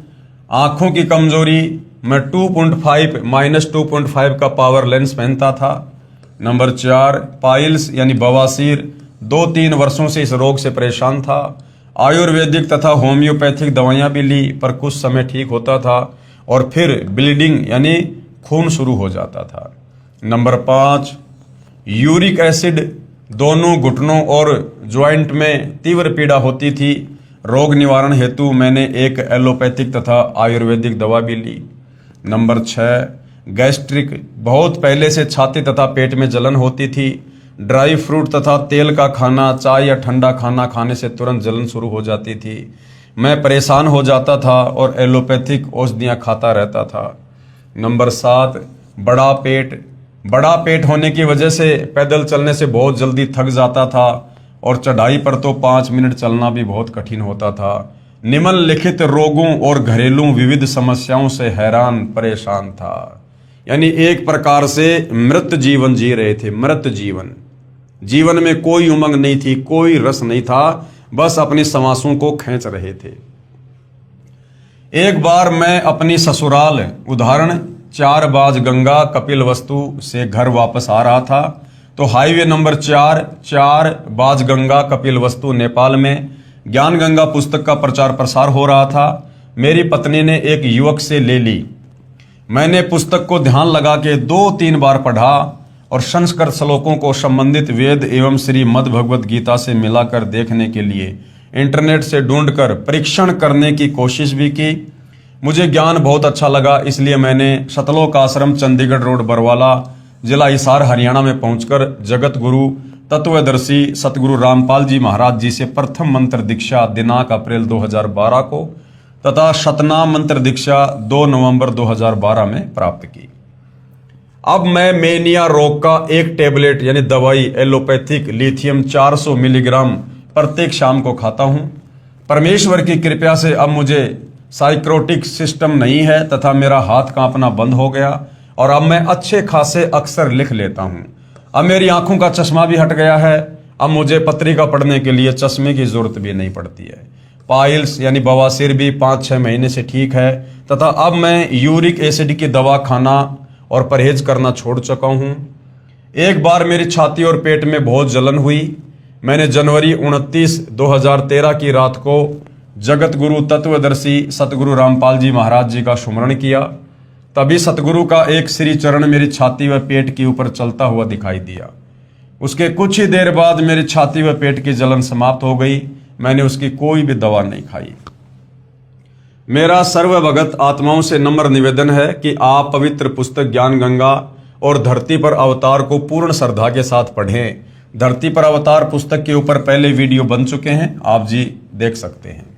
आंखों की कमजोरी। मैं 2.5 का पावर लेंस पहनता था। नंबर 4, पाइल्स यानी बवासीर। 2-3 वर्षों से इस रोग से परेशान था। आयुर्वेदिक तथा होम्योपैथिक दवाइयां भी ली, पर कुछ समय ठीक होता था और फिर ब्लीडिंग यानी खून शुरू हो जाता था। Number 5, uric acid. दोनों घुटनों और ज्वाइंट में तीव्र पीड़ा होती थी। रोग निवारण हेतु मैंने एक एलोपैथिक तथा आयुर्वेदिक दवा भी ली। Number 6, gastric. बहुत पहले से छाती तथा पेट में जलन होती थी। ड्राई फ्रूट तथा तेल का खाना, चाय या ठंडा खाना खाने से तुरंत जलन शुरू हो जाती थी। मैं परेशान हो जाता था और एलोपैथिक औषधियाँ खाता रहता था। नंबर 7, बड़ा पेट। बड़ा पेट होने की वजह से पैदल चलने से बहुत जल्दी थक जाता था और चढ़ाई पर तो 5 मिनट चलना भी बहुत कठिन होता था। निम्नलिखित रोगों और घरेलू विविध समस्याओं से हैरान परेशान था। यानी एक प्रकार से मृत जीवन जी रहे थे। मृत जीवन, जीवन में कोई उमंग नहीं थी, कोई रस नहीं था, बस अपनी सांसों को खींच रहे थे। एक बार मैं अपनी ससुराल उदाहरण 4 बाज गंगा कपिलवस्तु से घर वापस आ रहा था, तो हाईवे नंबर 4 बाज गंगा कपिलवस्तु नेपाल में ज्ञान गंगा पुस्तक का प्रचार प्रसार हो रहा था। मेरी पत्नी ने एक युवक से ले ली। मैंने पुस्तक को ध्यान लगा के 2-3 बार पढ़ा और संस्कृत श्लोकों को संबंधित वेद एवं श्री मद् भगवत गीता से मिलाकर देखने के लिए इंटरनेट से ढूंढकर परीक्षण करने की कोशिश भी की। मुझे ज्ञान बहुत अच्छा लगा, इसलिए मैंने सतलोक आश्रम, चंडीगढ़ रोड, बरवाला, जिला हिसार, हरियाणा में पहुंचकर जगत गुरु तत्वदर्शी सतगुरु रामपाल जी महाराज जी से प्रथम मंत्र दीक्षा दिनांक अप्रैल 2012 को तथा शतनाम मंत्र दीक्षा 2 नवंबर 2012 में प्राप्त की। अब मैं मेनिया रोग का एक टेबलेट यानी दवाई एलोपैथिक लिथियम 400 मिलीग्राम प्रत्येक शाम को खाता हूं। परमेश्वर की कृपा से अब मुझे साइक्रोटिक सिस्टम नहीं है तथा मेरा हाथ कांपना बंद हो गया और अब मैं अच्छे खासे अक्षर लिख लेता हूं। अब मेरी आंखों का चश्मा भी हट गया है। अब मुझे पत्रिका पढ़ने के लिए चश्मे की जरूरत भी नहीं पड़ती है। पाइल्स यानी बवासीर भी 5-6 महीने से ठीक है तथा अब मैं यूरिक एसिड की दवा खाना और परहेज करना छोड़ चुका हूं। एक बार मेरी छाती और पेट में बहुत जलन हुई। मैंने जनवरी 29, 2013 की रात को जगत गुरु तत्वदर्शी सतगुरु रामपाल जी महाराज जी का सुमरण किया। तभी सतगुरु का एक श्री चरण मेरी छाती व पेट के ऊपर चलता हुआ दिखाई दिया। उसके कुछ ही देर बाद मेरी छाती व पेट की जलन समाप्त हो गई। मैंने उसकी कोई भी दवा नहीं खाई। मेरा सर्वभगत आत्माओं से नम्र निवेदन है कि आप पवित्र पुस्तक ज्ञान गंगा और धरती पर अवतार को पूर्ण श्रद्धा के साथ पढ़ें। धरती पर अवतार पुस्तक के ऊपर पहले वीडियो बन चुके हैं, आप जी देख सकते हैं।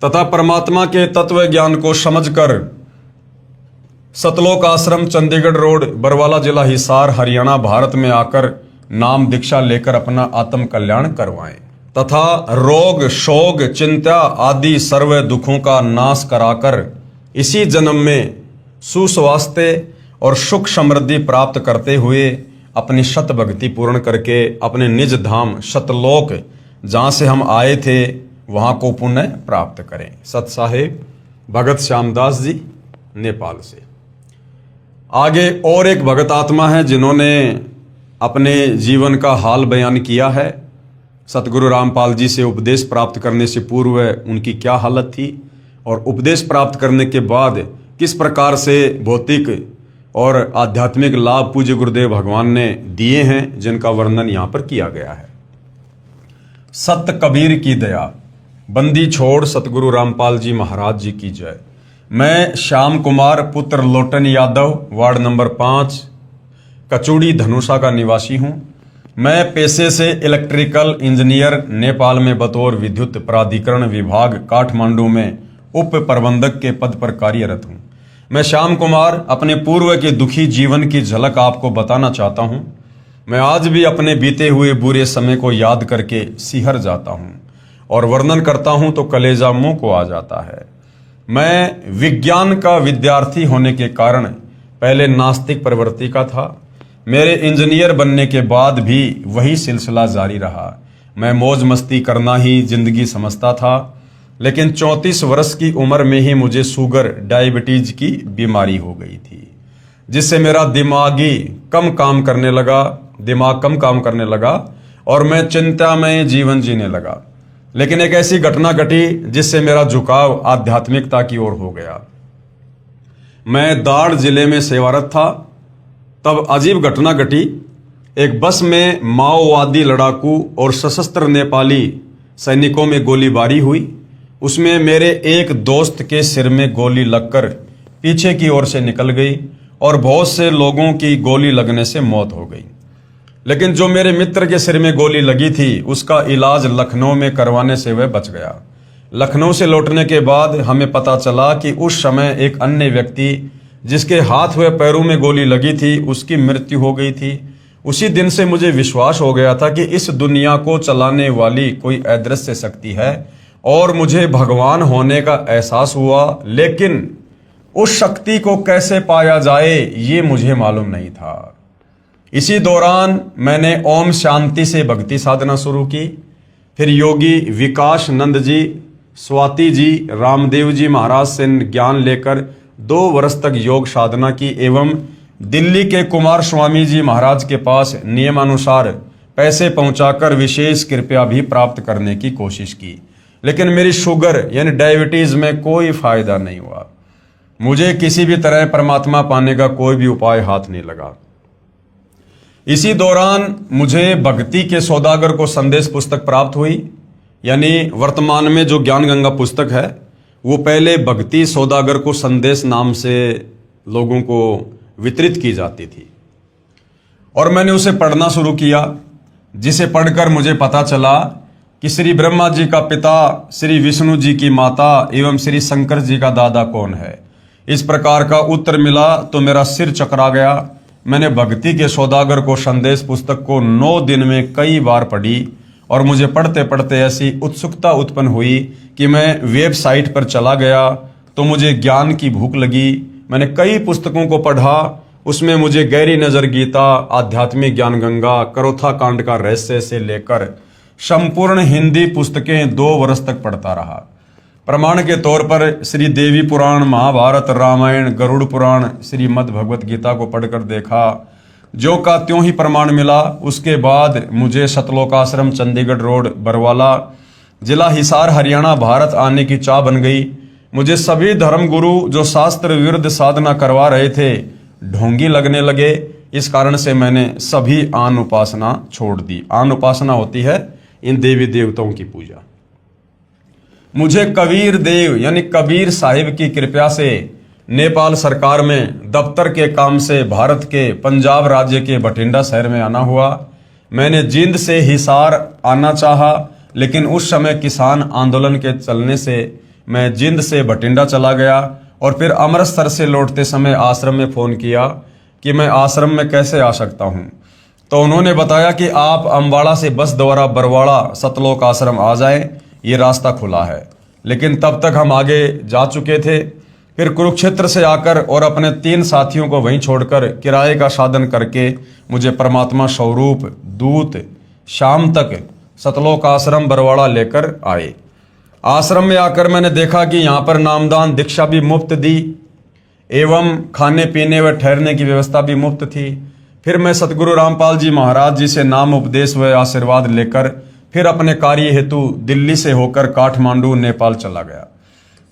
तथा परमात्मा के तत्व ज्ञान को समझकर सतलोक आश्रम, चंडीगढ़ रोड, बरवाला, जिला हिसार, हरियाणा, भारत में आकर नाम दीक्षा लेकर अपना आत्म कल्याण करवाएं तथा रोग, शोक, चिंता आदि सर्व दुखों का नाश कराकर इसी जन्म में सुस्वास्थ्य और सुख समृद्धि प्राप्त करते हुए अपनी शत भक्ति पूर्ण करके अपने निज धाम सतलोक जहाँ से हम आए थे वहाँ को पुण्य प्राप्त करें। सत साहेब भगत श्यामदास जी, नेपाल से। आगे और एक भगत आत्मा है जिन्होंने अपने जीवन का हाल बयान किया है। सतगुरु रामपाल जी से उपदेश प्राप्त करने से पूर्व उनकी क्या हालत थी और उपदेश प्राप्त करने के बाद किस प्रकार से भौतिक और आध्यात्मिक लाभ पूज्य गुरुदेव भगवान ने दिए हैं, जिनका वर्णन यहाँ पर किया गया है। सत कबीर की दया, बंदी छोड़ सतगुरु रामपाल जी महाराज जी की जय। मैं श्याम कुमार पुत्र लोटन यादव, वार्ड नंबर 5, कचूड़ी धनुषा का निवासी हूँ। मैं पेशे से इलेक्ट्रिकल इंजीनियर, नेपाल में बतौर विद्युत प्राधिकरण विभाग काठमांडू में उप प्रबंधक के पद पर कार्यरत हूँ। मैं श्याम कुमार अपने पूर्व के दुखी जीवन की झलक आपको बताना चाहता हूँ। मैं आज भी अपने बीते हुए बुरे समय को याद करके सिहर जाता हूँ और वर्णन करता हूँ तो कलेजा मुंह को आ जाता है। मैं विज्ञान का विद्यार्थी होने के कारण पहले नास्तिक प्रवृत्ति का था। मेरे इंजीनियर बनने के बाद भी वही सिलसिला जारी रहा। मैं मौज मस्ती करना ही जिंदगी समझता था, लेकिन 34 वर्ष की उम्र में ही मुझे शुगर डायबिटीज की बीमारी हो गई थी, जिससे मेरा दिमाग कम काम करने लगा और मैं चिंता में जीवन जीने लगा। लेकिन एक ऐसी घटना घटी जिससे मेरा झुकाव आध्यात्मिकता की ओर हो गया। मैं दाड़ जिले में सेवारत था, तब अजीब घटना घटी। एक बस में माओवादी लड़ाकू और सशस्त्र नेपाली सैनिकों में गोलीबारी हुई। उसमें मेरे एक दोस्त के सिर में गोली लगकर पीछे की ओर से निकल गई और बहुत से लोगों की गोली लगने से मौत हो गई। लेकिन जो मेरे मित्र के सिर में गोली लगी थी, उसका इलाज लखनऊ में करवाने से वह बच गया। लखनऊ से लौटने के बाद हमें पता चला कि उस समय एक अन्य व्यक्ति जिसके हाथ व पैरों में गोली लगी थी, उसकी मृत्यु हो गई थी। उसी दिन से मुझे विश्वास हो गया था कि इस दुनिया को चलाने वाली कोई अदृश्य शक्ति है और मुझे भगवान होने का एहसास हुआ। लेकिन उस शक्ति को कैसे पाया जाए ये मुझे मालूम नहीं था। इसी दौरान मैंने ओम शांति से भक्ति साधना शुरू की। फिर योगी विकास नंद जी, स्वाति जी, रामदेव जी महाराज से ज्ञान लेकर 2 वर्ष तक योग साधना की एवं दिल्ली के कुमार स्वामी जी महाराज के पास नियमानुसार पैसे पहुंचाकर विशेष कृपया भी प्राप्त करने की कोशिश की। लेकिन मेरी शुगर यानी डायबिटीज में कोई फायदा नहीं हुआ। मुझे किसी भी तरह परमात्मा पाने का कोई भी उपाय हाथ नहीं लगा। इसी दौरान मुझे भक्ति के सौदागर को संदेश पुस्तक प्राप्त हुई। यानी वर्तमान में जो ज्ञान गंगा पुस्तक है, वो पहले भक्ति सौदागर को संदेश नाम से लोगों को वितरित की जाती थी और मैंने उसे पढ़ना शुरू किया, जिसे पढ़कर मुझे पता चला कि श्री ब्रह्मा जी का पिता, श्री विष्णु जी की माता एवं श्री शंकर जी का दादा कौन है। इस प्रकार का उत्तर मिला तो मेरा सिर चकरा गया। मैंने भक्ति के सौदागर को संदेश पुस्तक को 9 दिन में कई बार पढ़ी और मुझे पढ़ते पढ़ते ऐसी उत्सुकता उत्पन्न हुई कि मैं वेबसाइट पर चला गया तो मुझे ज्ञान की भूख लगी। मैंने कई पुस्तकों को पढ़ा। उसमें मुझे गहरी नजर गीता, आध्यात्मिक ज्ञान गंगा, करोथा कांड का रहस्य से लेकर संपूर्ण हिंदी पुस्तकें 2 वर्ष तक पढ़ता रहा। प्रमाण के तौर पर श्री देवी पुराण, महाभारत, रामायण, गरुड़ पुराण, श्रीमद् भगवत गीता को पढ़कर देखा। जो का त्यों ही प्रमाण मिला। उसके बाद मुझे सतलोकाश्रम, चंडीगढ़ रोड, बरवाला, जिला हिसार, हरियाणा, भारत आने की चाह बन गई। मुझे सभी धर्म गुरु जो शास्त्र विरुद्ध साधना करवा रहे थे ढोंगी लगने लगे। इस कारण से मैंने सभी आन उपासना छोड़ दी। आन उपासना होती है इन देवी देवताओं की पूजा। मुझे कबीर देव यानी कबीर साहिब की कृपा से नेपाल सरकार में दफ्तर के काम से भारत के पंजाब राज्य के बठिंडा शहर में आना हुआ। मैंने जींद से हिसार आना चाहा, लेकिन उस समय किसान आंदोलन के चलने से मैं जींद से बठिंडा चला गया और फिर अमृतसर से लौटते समय आश्रम में फ़ोन किया कि मैं आश्रम में कैसे आ सकता हूँ। तो उन्होंने बताया कि आप अम्बाड़ा से बस द्वारा बरवाड़ा सतलोक आश्रम आ जाएं, ये रास्ता खुला है। लेकिन तब तक हम आगे जा चुके थे। फिर कुरुक्षेत्र से आकर और अपने 3 साथियों को वहीं छोड़कर किराए का साधन करके मुझे परमात्मा स्वरूप दूत शाम तक सतलोक आश्रम बरवाड़ा लेकर आए। आश्रम में आकर मैंने देखा कि यहाँ पर नामदान दीक्षा भी मुफ्त दी। एवं खाने पीने व ठहरने की व्यवस्था भी मुफ्त थी। फिर मैं सतगुरु रामपाल जी महाराज जी से नाम उपदेश व आशीर्वाद लेकर फिर अपने कार्य हेतु दिल्ली से होकर काठमांडू नेपाल चला गया।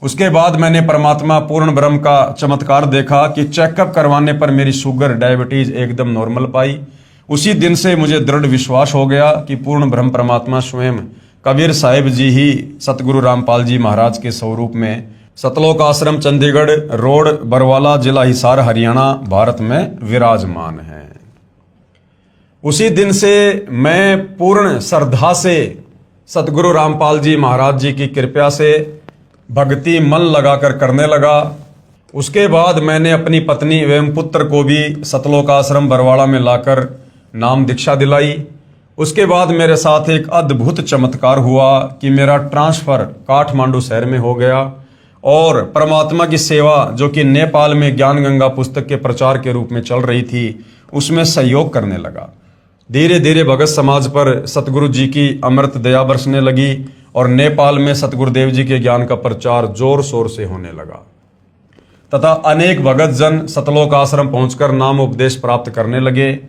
उसके बाद मैंने परमात्मा पूर्ण ब्रह्म का चमत्कार देखा कि चेकअप करवाने पर मेरी शुगर डायबिटीज एकदम नॉर्मल पाई। उसी दिन से मुझे दृढ़ विश्वास हो गया कि पूर्ण ब्रह्म परमात्मा स्वयं कबीर साहिब जी ही सतगुरु रामपाल जी महाराज के स्वरूप में सतलोक आश्रम चंडीगढ़ रोड बरवाला जिला हिसार हरियाणा भारत में विराजमान है। उसी दिन से मैं पूर्ण श्रद्धा से सतगुरु रामपाल जी महाराज जी की कृपा से भक्ति मन लगाकर करने लगा। उसके बाद मैंने अपनी पत्नी एवं पुत्र को भी सतलोक आश्रम बरवाड़ा में लाकर नाम दीक्षा दिलाई। उसके बाद मेरे साथ एक अद्भुत चमत्कार हुआ कि मेरा ट्रांसफर काठमांडू शहर में हो गया और परमात्मा की सेवा जो कि नेपाल में ज्ञान गंगा पुस्तक के प्रचार के रूप में चल रही थी उसमें सहयोग करने लगा। धीरे धीरे भगत समाज पर सतगुरु जी की अमृत दया बरसने लगी और नेपाल में सतगुरुदेव जी के ज्ञान का प्रचार जोर शोर से होने लगा तथा अनेक भगत जन सतलोक आश्रम पहुंचकर नाम उपदेश प्राप्त करने लगे।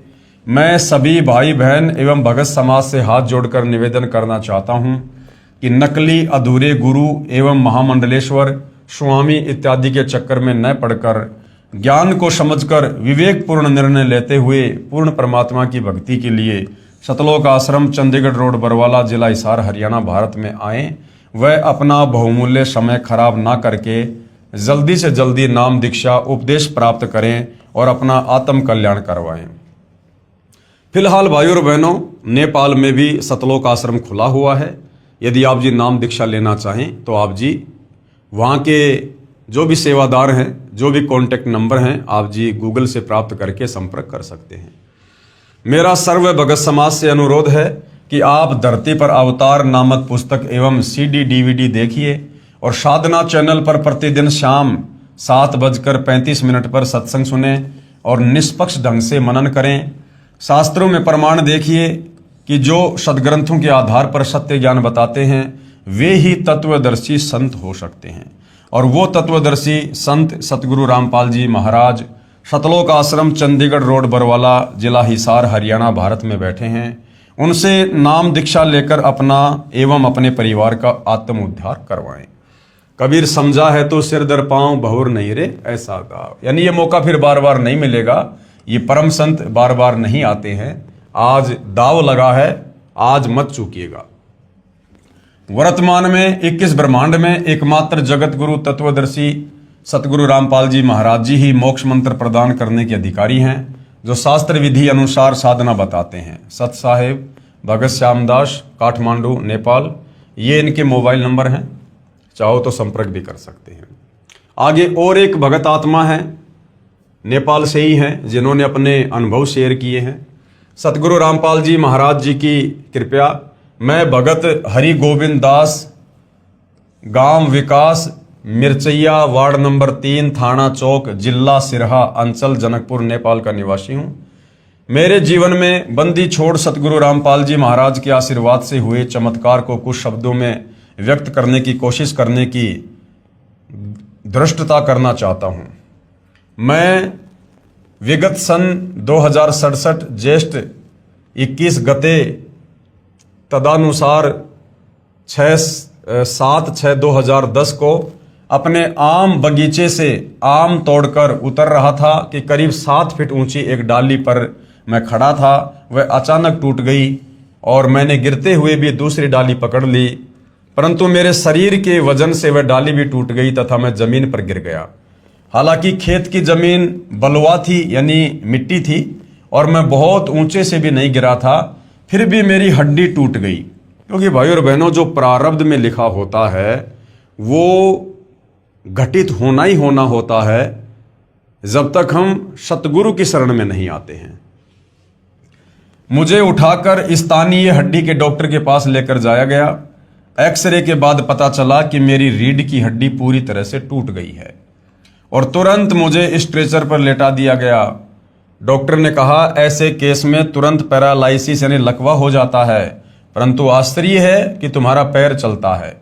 मैं सभी भाई बहन एवं भगत समाज से हाथ जोड़कर निवेदन करना चाहता हूं कि नकली अधूरे गुरु एवं महामंडलेश्वर स्वामी इत्यादि के चक्कर में न पड़कर ज्ञान को समझकर विवेकपूर्ण निर्णय लेते हुए पूर्ण परमात्मा की भक्ति के लिए सतलोक आश्रम चंडीगढ़ रोड बरवाला जिला हिसार हरियाणा भारत में आए। वह अपना बहुमूल्य समय खराब ना करके जल्दी से जल्दी नाम दीक्षा उपदेश प्राप्त करें और अपना आत्म कल्याण करवाएं। फिलहाल भाइयों और बहनों, नेपाल में भी सतलोक आश्रम खुला हुआ है। यदि आप जी नाम दीक्षा लेना चाहें तो आप जी वहाँ के जो भी सेवादार हैं, जो भी कॉन्टैक्ट नंबर हैं, आप जी गूगल से प्राप्त करके संपर्क कर सकते हैं। मेरा सर्व भगत समाज से अनुरोध है कि आप धरती पर अवतार नामक पुस्तक एवं CD DVD देखिए और साधना चैनल पर प्रतिदिन शाम 7:35 पर सत्संग सुने और निष्पक्ष ढंग से मनन करें। शास्त्रों में प्रमाण देखिए कि जो सदग्रंथों के आधार पर सत्य ज्ञान बताते हैं वे ही तत्वदर्शी संत हो सकते हैं और वो तत्वदर्शी संत सतगुरु रामपाल जी महाराज सतलोक आश्रम चंडीगढ़ रोड बरवाला जिला हिसार हरियाणा भारत में बैठे हैं। उनसे नाम दीक्षा लेकर अपना एवं अपने परिवार का आत्म उद्धार करवाएं। कबीर समझा है तो सिर दर पांव बहुर नहीं रे ऐसा गाँव। यानी ये मौका फिर बार बार नहीं मिलेगा। ये परम संत बार बार नहीं आते हैं। आज दाव लगा है, आज मत चूकिएगा। वर्तमान में 21 ब्रह्मांड में एकमात्र जगत गुरु तत्वदर्शी सतगुरु रामपाल जी महाराज जी ही मोक्ष मंत्र प्रदान करने के अधिकारी हैं, जो शास्त्र विधि अनुसार साधना बताते हैं। सत साहेब भगत श्यामदास, काठमांडू, नेपाल, ये इनके मोबाइल नंबर हैं, चाहो तो संपर्क भी कर सकते हैं। आगे और एक भगत आत्मा है, नेपाल से ही हैं, जिन्होंने अपने अनुभव शेयर किए हैं। सतगुरु रामपाल जी महाराज जी की कृपया मैं भगत हरि गोविंद दास, गांव विकास मिर्चैया, वार्ड नंबर 3, थाना चौक, जिला सिरहा, अंचल जनकपुर, नेपाल का निवासी हूँ। मेरे जीवन में बंदी छोड़ सतगुरु रामपाल जी महाराज के आशीर्वाद से हुए चमत्कार को कुछ शब्दों में व्यक्त करने की कोशिश करने की धृष्टता करना चाहता हूँ। मैं विगत सन 2067 ज्येष्ठ 21 गते तदानुसार 7/6/2010 को अपने आम बगीचे से आम तोड़कर उतर रहा था कि करीब 7 फीट ऊंची एक डाली पर मैं खड़ा था। वह अचानक टूट गई और मैंने गिरते हुए भी दूसरी डाली पकड़ ली, परंतु मेरे शरीर के वजन से वह डाली भी टूट गई तथा मैं जमीन पर गिर गया। हालांकि खेत की जमीन बलुआ थी, यानी मिट्टी थी, और मैं बहुत ऊंचे से भी नहीं गिरा था, फिर भी मेरी हड्डी टूट गई। क्योंकि भाइयों और बहनों, जो प्रारब्ध में लिखा होता है वो घटित होना ही होना होता है जब तक हम सतगुरु की शरण में नहीं आते हैं। मुझे उठाकर स्थानीय हड्डी के डॉक्टर के पास लेकर जाया गया। एक्सरे के बाद पता चला कि मेरी रीढ़ की हड्डी पूरी तरह से टूट गई है और तुरंत मुझे स्ट्रेचर पर लेटा दिया गया। डॉक्टर ने कहा ऐसे केस में तुरंत पैरालाइसिस यानी लकवा हो जाता है, परंतु आश्चर्य है कि तुम्हारा पैर चलता है।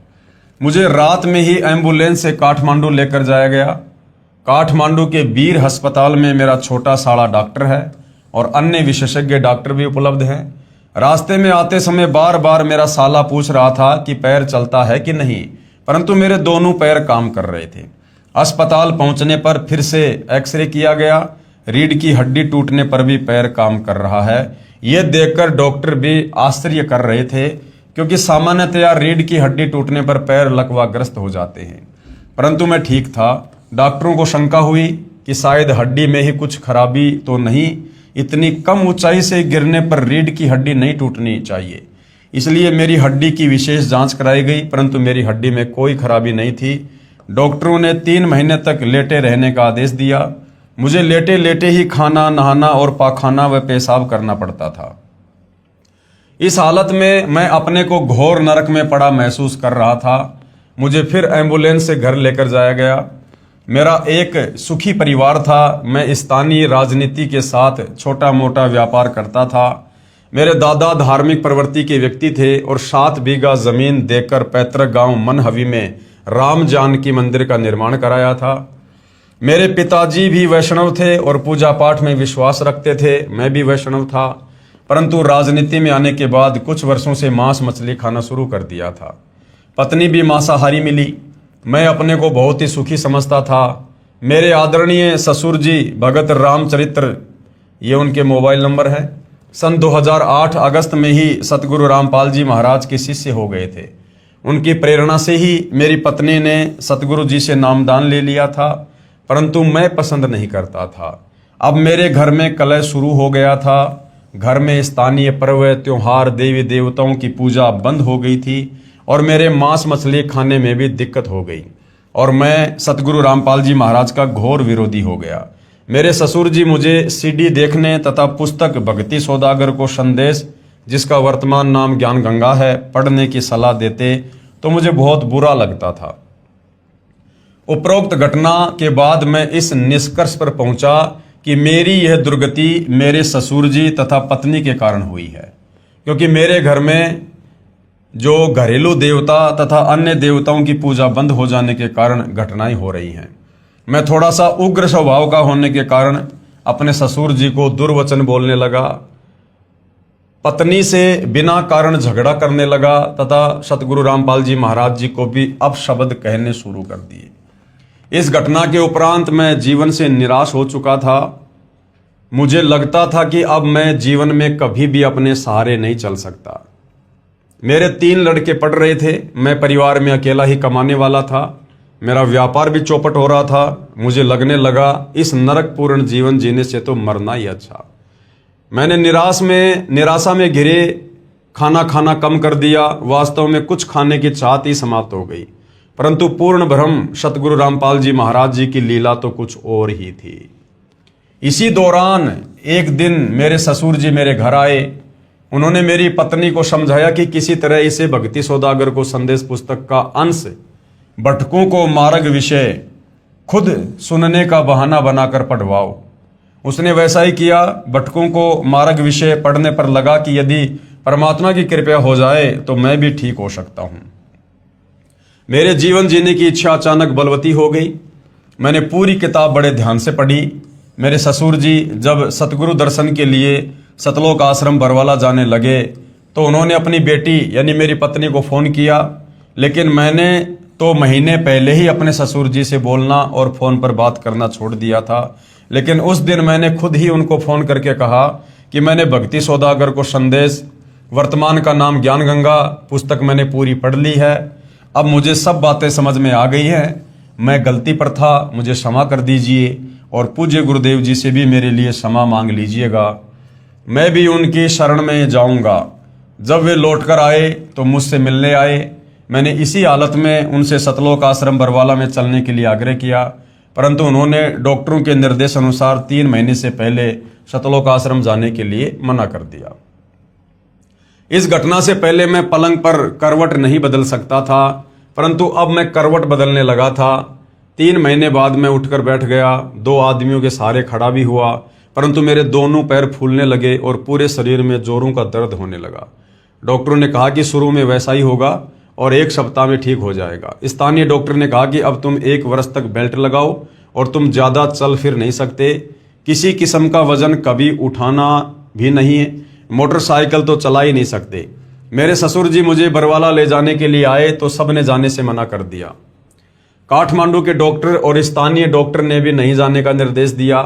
मुझे रात में ही एम्बुलेंस से काठमांडू लेकर जाया गया। काठमांडू के वीर अस्पताल में मेरा छोटा साड़ा डॉक्टर है और अन्य विशेषज्ञ डॉक्टर भी उपलब्ध हैं। रास्ते में आते समय बार बार मेरा साला पूछ रहा था कि पैर चलता है कि नहीं, परंतु मेरे दोनों पैर काम कर रहे थे। अस्पताल पहुंचने पर फिर से एक्सरे किया गया। रीढ़ की हड्डी टूटने पर भी पैर काम कर रहा है। यह देखकर डॉक्टर भी आश्चर्य कर रहे थे, क्योंकि सामान्यतया रीढ़ की हड्डी टूटने पर पैर लकवाग्रस्त हो जाते हैं, परंतु मैं ठीक था। डॉक्टरों को शंका हुई कि शायद हड्डी में ही कुछ खराबी तो नहीं, इतनी कम ऊंचाई से गिरने पर रीढ़ की हड्डी नहीं टूटनी चाहिए। इसलिए मेरी हड्डी की विशेष जांच कराई गई, परंतु मेरी हड्डी में कोई खराबी नहीं थी। डॉक्टरों ने 3 महीने तक लेटे रहने का आदेश दिया। मुझे लेटे लेटे ही खाना, नहाना और पाखाना व पेशाब करना पड़ता था। इस हालत में मैं अपने को घोर नरक में पड़ा महसूस कर रहा था। मुझे फिर एम्बुलेंस से घर लेकर जाया गया। मेरा एक सुखी परिवार था। मैं स्थानीय राजनीति के साथ छोटा मोटा व्यापार करता था। मेरे दादा धार्मिक प्रवृत्ति के व्यक्ति थे और 7 बीघा जमीन देकर पैतृक गांव मनहवी में राम जानकी मंदिर का निर्माण कराया था। मेरे पिताजी भी वैष्णव थे और पूजा पाठ में विश्वास रखते थे। मैं भी वैष्णव था, परंतु राजनीति में आने के बाद कुछ वर्षों से मांस मछली खाना शुरू कर दिया था। पत्नी भी मांसाहारी मिली। मैं अपने को बहुत ही सुखी समझता था। मेरे आदरणीय ससुर जी भगत रामचरित्र, ये उनके मोबाइल नंबर है, सन 2008 अगस्त में ही सतगुरु रामपाल जी महाराज के शिष्य हो गए थे। उनकी प्रेरणा से ही मेरी पत्नी ने सतगुरु जी से नामदान ले लिया था, परंतु मैं पसंद नहीं करता था। अब मेरे घर में कलह शुरू हो गया था। घर में स्थानीय पर्व, त्योहार, देवी देवताओं की पूजा बंद हो गई थी और मेरे मांस मछली खाने में भी दिक्कत हो गई और मैं सतगुरु रामपाल जी महाराज का घोर विरोधी हो गया। मेरे ससुर जी मुझे सीडी देखने तथा पुस्तक भक्ति सौदागर को संदेश, जिसका वर्तमान नाम ज्ञान गंगा है, पढ़ने की सलाह देते तो मुझे बहुत बुरा लगता था। उपरोक्त घटना के बाद मैं इस निष्कर्ष पर पहुंचा कि मेरी यह दुर्गति मेरे ससुर जी तथा पत्नी के कारण हुई है, क्योंकि मेरे घर में जो घरेलू देवता तथा अन्य देवताओं की पूजा बंद हो जाने के कारण घटनाएं हो रही हैं। मैं थोड़ा सा उग्र स्वभाव का होने के कारण अपने ससुर जी को दुर्वचन बोलने लगा, पत्नी से बिना कारण झगड़ा करने लगा तथा सतगुरु रामपाल जी महाराज जी को भी अपशब्द कहने शुरू कर दिए। इस घटना के उपरांत मैं जीवन से निराश हो चुका था। मुझे लगता था कि अब मैं जीवन में कभी भी अपने सहारे नहीं चल सकता। मेरे 3 लड़के पढ़ रहे थे। मैं परिवार में अकेला ही कमाने वाला था। मेरा व्यापार भी चौपट हो रहा था। मुझे लगने लगा इस नरकपूर्ण जीवन जीने से तो मरना ही अच्छा। मैंने निराशा में घिरे खाना खाना कम कर दिया। वास्तव में कुछ खाने की चाहत ही समाप्त हो गई, परंतु पूर्ण भ्रम सतगुरु रामपाल जी महाराज जी की लीला तो कुछ और ही थी। इसी दौरान एक दिन मेरे ससुर जी मेरे घर आए। उन्होंने मेरी पत्नी को समझाया कि किसी तरह इसे भक्ति सौदागर को संदेश पुस्तक का अंश भटकों को मार्ग विषय खुद सुनने का बहाना बनाकर पढ़वाओ। उसने वैसा ही किया। भटकों को मार्ग विषय पढ़ने पर लगा कि यदि परमात्मा की कृपा हो जाए तो मैं भी ठीक हो सकता हूं। मेरे जीवन जीने की इच्छा अचानक बलवती हो गई। मैंने पूरी किताब बड़े ध्यान से पढ़ी। मेरे ससुर जी जब सतगुरु दर्शन के लिए सतलोक आश्रम बरवाला जाने लगे तो उन्होंने अपनी बेटी यानी मेरी पत्नी को फ़ोन किया, लेकिन मैंने तो महीने पहले ही अपने ससुर जी से बोलना और फ़ोन पर बात करना छोड़ दिया था। लेकिन उस दिन मैंने खुद ही उनको फ़ोन करके कहा कि मैंने भक्ति सौदागर को संदेश, वर्तमान का नाम ज्ञान गंगा, पुस्तक मैंने पूरी पढ़ ली है। अब मुझे सब बातें समझ में आ गई हैं। मैं गलती पर था, मुझे क्षमा कर दीजिए और पूज्य गुरुदेव जी से भी मेरे लिए क्षमा मांग लीजिएगा। मैं भी उनकी शरण में जाऊंगा। जब वे लौटकर आए तो मुझसे मिलने आए। मैंने इसी हालत में उनसे सतलोक आश्रम बरवाला में चलने के लिए आग्रह किया, परंतु उन्होंने डॉक्टरों के निर्देश अनुसार 3 महीने से पहले सतलोक आश्रम जाने के लिए मना कर दिया। इस घटना से पहले मैं पलंग पर करवट नहीं बदल सकता था, परंतु अब मैं करवट बदलने लगा था। 3 महीने बाद मैं उठकर बैठ गया। 2 आदमियों के सहारे खड़ा भी हुआ, परंतु मेरे दोनों पैर फूलने लगे और पूरे शरीर में जोरों का दर्द होने लगा। डॉक्टरों ने कहा कि शुरू में वैसा ही होगा और 1 सप्ताह में ठीक हो जाएगा। स्थानीय डॉक्टर ने कहा कि अब तुम 1 वर्ष तक बेल्ट लगाओ और तुम ज़्यादा चल फिर नहीं सकते। किसी किस्म का वजन कभी उठाना भी नहीं है, मोटरसाइकिल तो चला ही नहीं सकते। मेरे ससुर जी मुझे बरवाला ले जाने के लिए आए तो सब ने जाने से मना कर दिया। काठमांडू के डॉक्टर और स्थानीय डॉक्टर ने भी नहीं जाने का निर्देश दिया,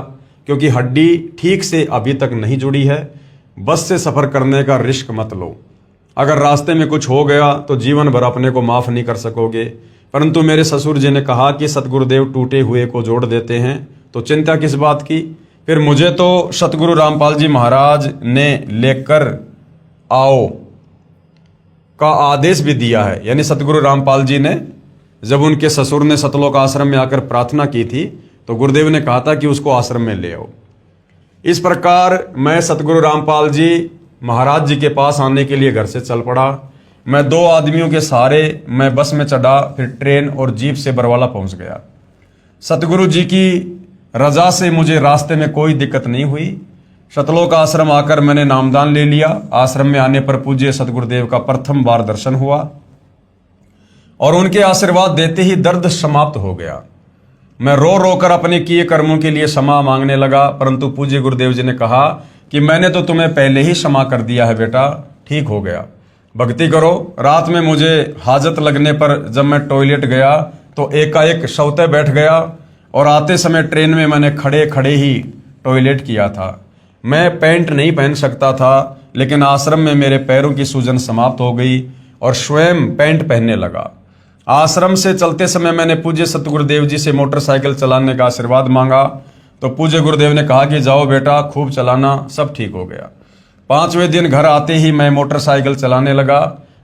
क्योंकि हड्डी ठीक से अभी तक नहीं जुड़ी है। बस से सफ़र करने का रिस्क मत लो, अगर रास्ते में कुछ हो गया तो जीवन भर अपने को माफ़ नहीं कर सकोगे। परंतु मेरे ससुर जी ने कहा कि सतगुरुदेव टूटे हुए को जोड़ देते हैं, तो चिंता किस बात की। फिर मुझे तो सतगुरु रामपाल जी महाराज ने लेकर आओ का आदेश भी दिया है। यानी सतगुरु रामपाल जी ने जब उनके ससुर ने सतलोक आश्रम में आकर प्रार्थना की थी तो गुरुदेव ने कहा था कि उसको आश्रम में ले आओ। इस प्रकार मैं सतगुरु रामपाल जी महाराज जी के पास आने के लिए घर से चल पड़ा। मैं 2 आदमियों के सहारे मैं बस में चढ़ा, फिर ट्रेन और जीप से बरवाला पहुंच गया। सतगुरु जी की रजा से मुझे रास्ते में कोई दिक्कत नहीं हुई। सतलोक आश्रम आकर मैंने नामदान ले लिया। आश्रम में आने पर पूज्य सतगुरुदेव का प्रथम बार दर्शन हुआ और उनके आशीर्वाद देते ही दर्द समाप्त हो गया। मैं रो रो कर अपने किए कर्मों के लिए क्षमा मांगने लगा, परंतु पूज्य गुरुदेव जी ने कहा कि मैंने तो तुम्हें पहले ही क्षमा कर दिया है बेटा, ठीक हो गया, भक्ति करो। रात में मुझे हाजत लगने पर जब मैं टॉयलेट गया तो एकाएक शौते बैठ गया और आते समय ट्रेन में मैंने खड़े खड़े ही टॉयलेट किया था। मैं पैंट नहीं पहन सकता था, लेकिन आश्रम में मेरे पैरों की सूजन समाप्त हो गई और स्वयं पैंट पहनने लगा। आश्रम से चलते समय मैंने पूज्य सतगुरुदेव जी से मोटरसाइकिल चलाने का आशीर्वाद मांगा, तो पूज्य गुरुदेव ने कहा कि जाओ बेटा, खूब चलाना, सब ठीक हो गया। 5वें दिन घर आते ही मैं मोटरसाइकिल चलाने लगा।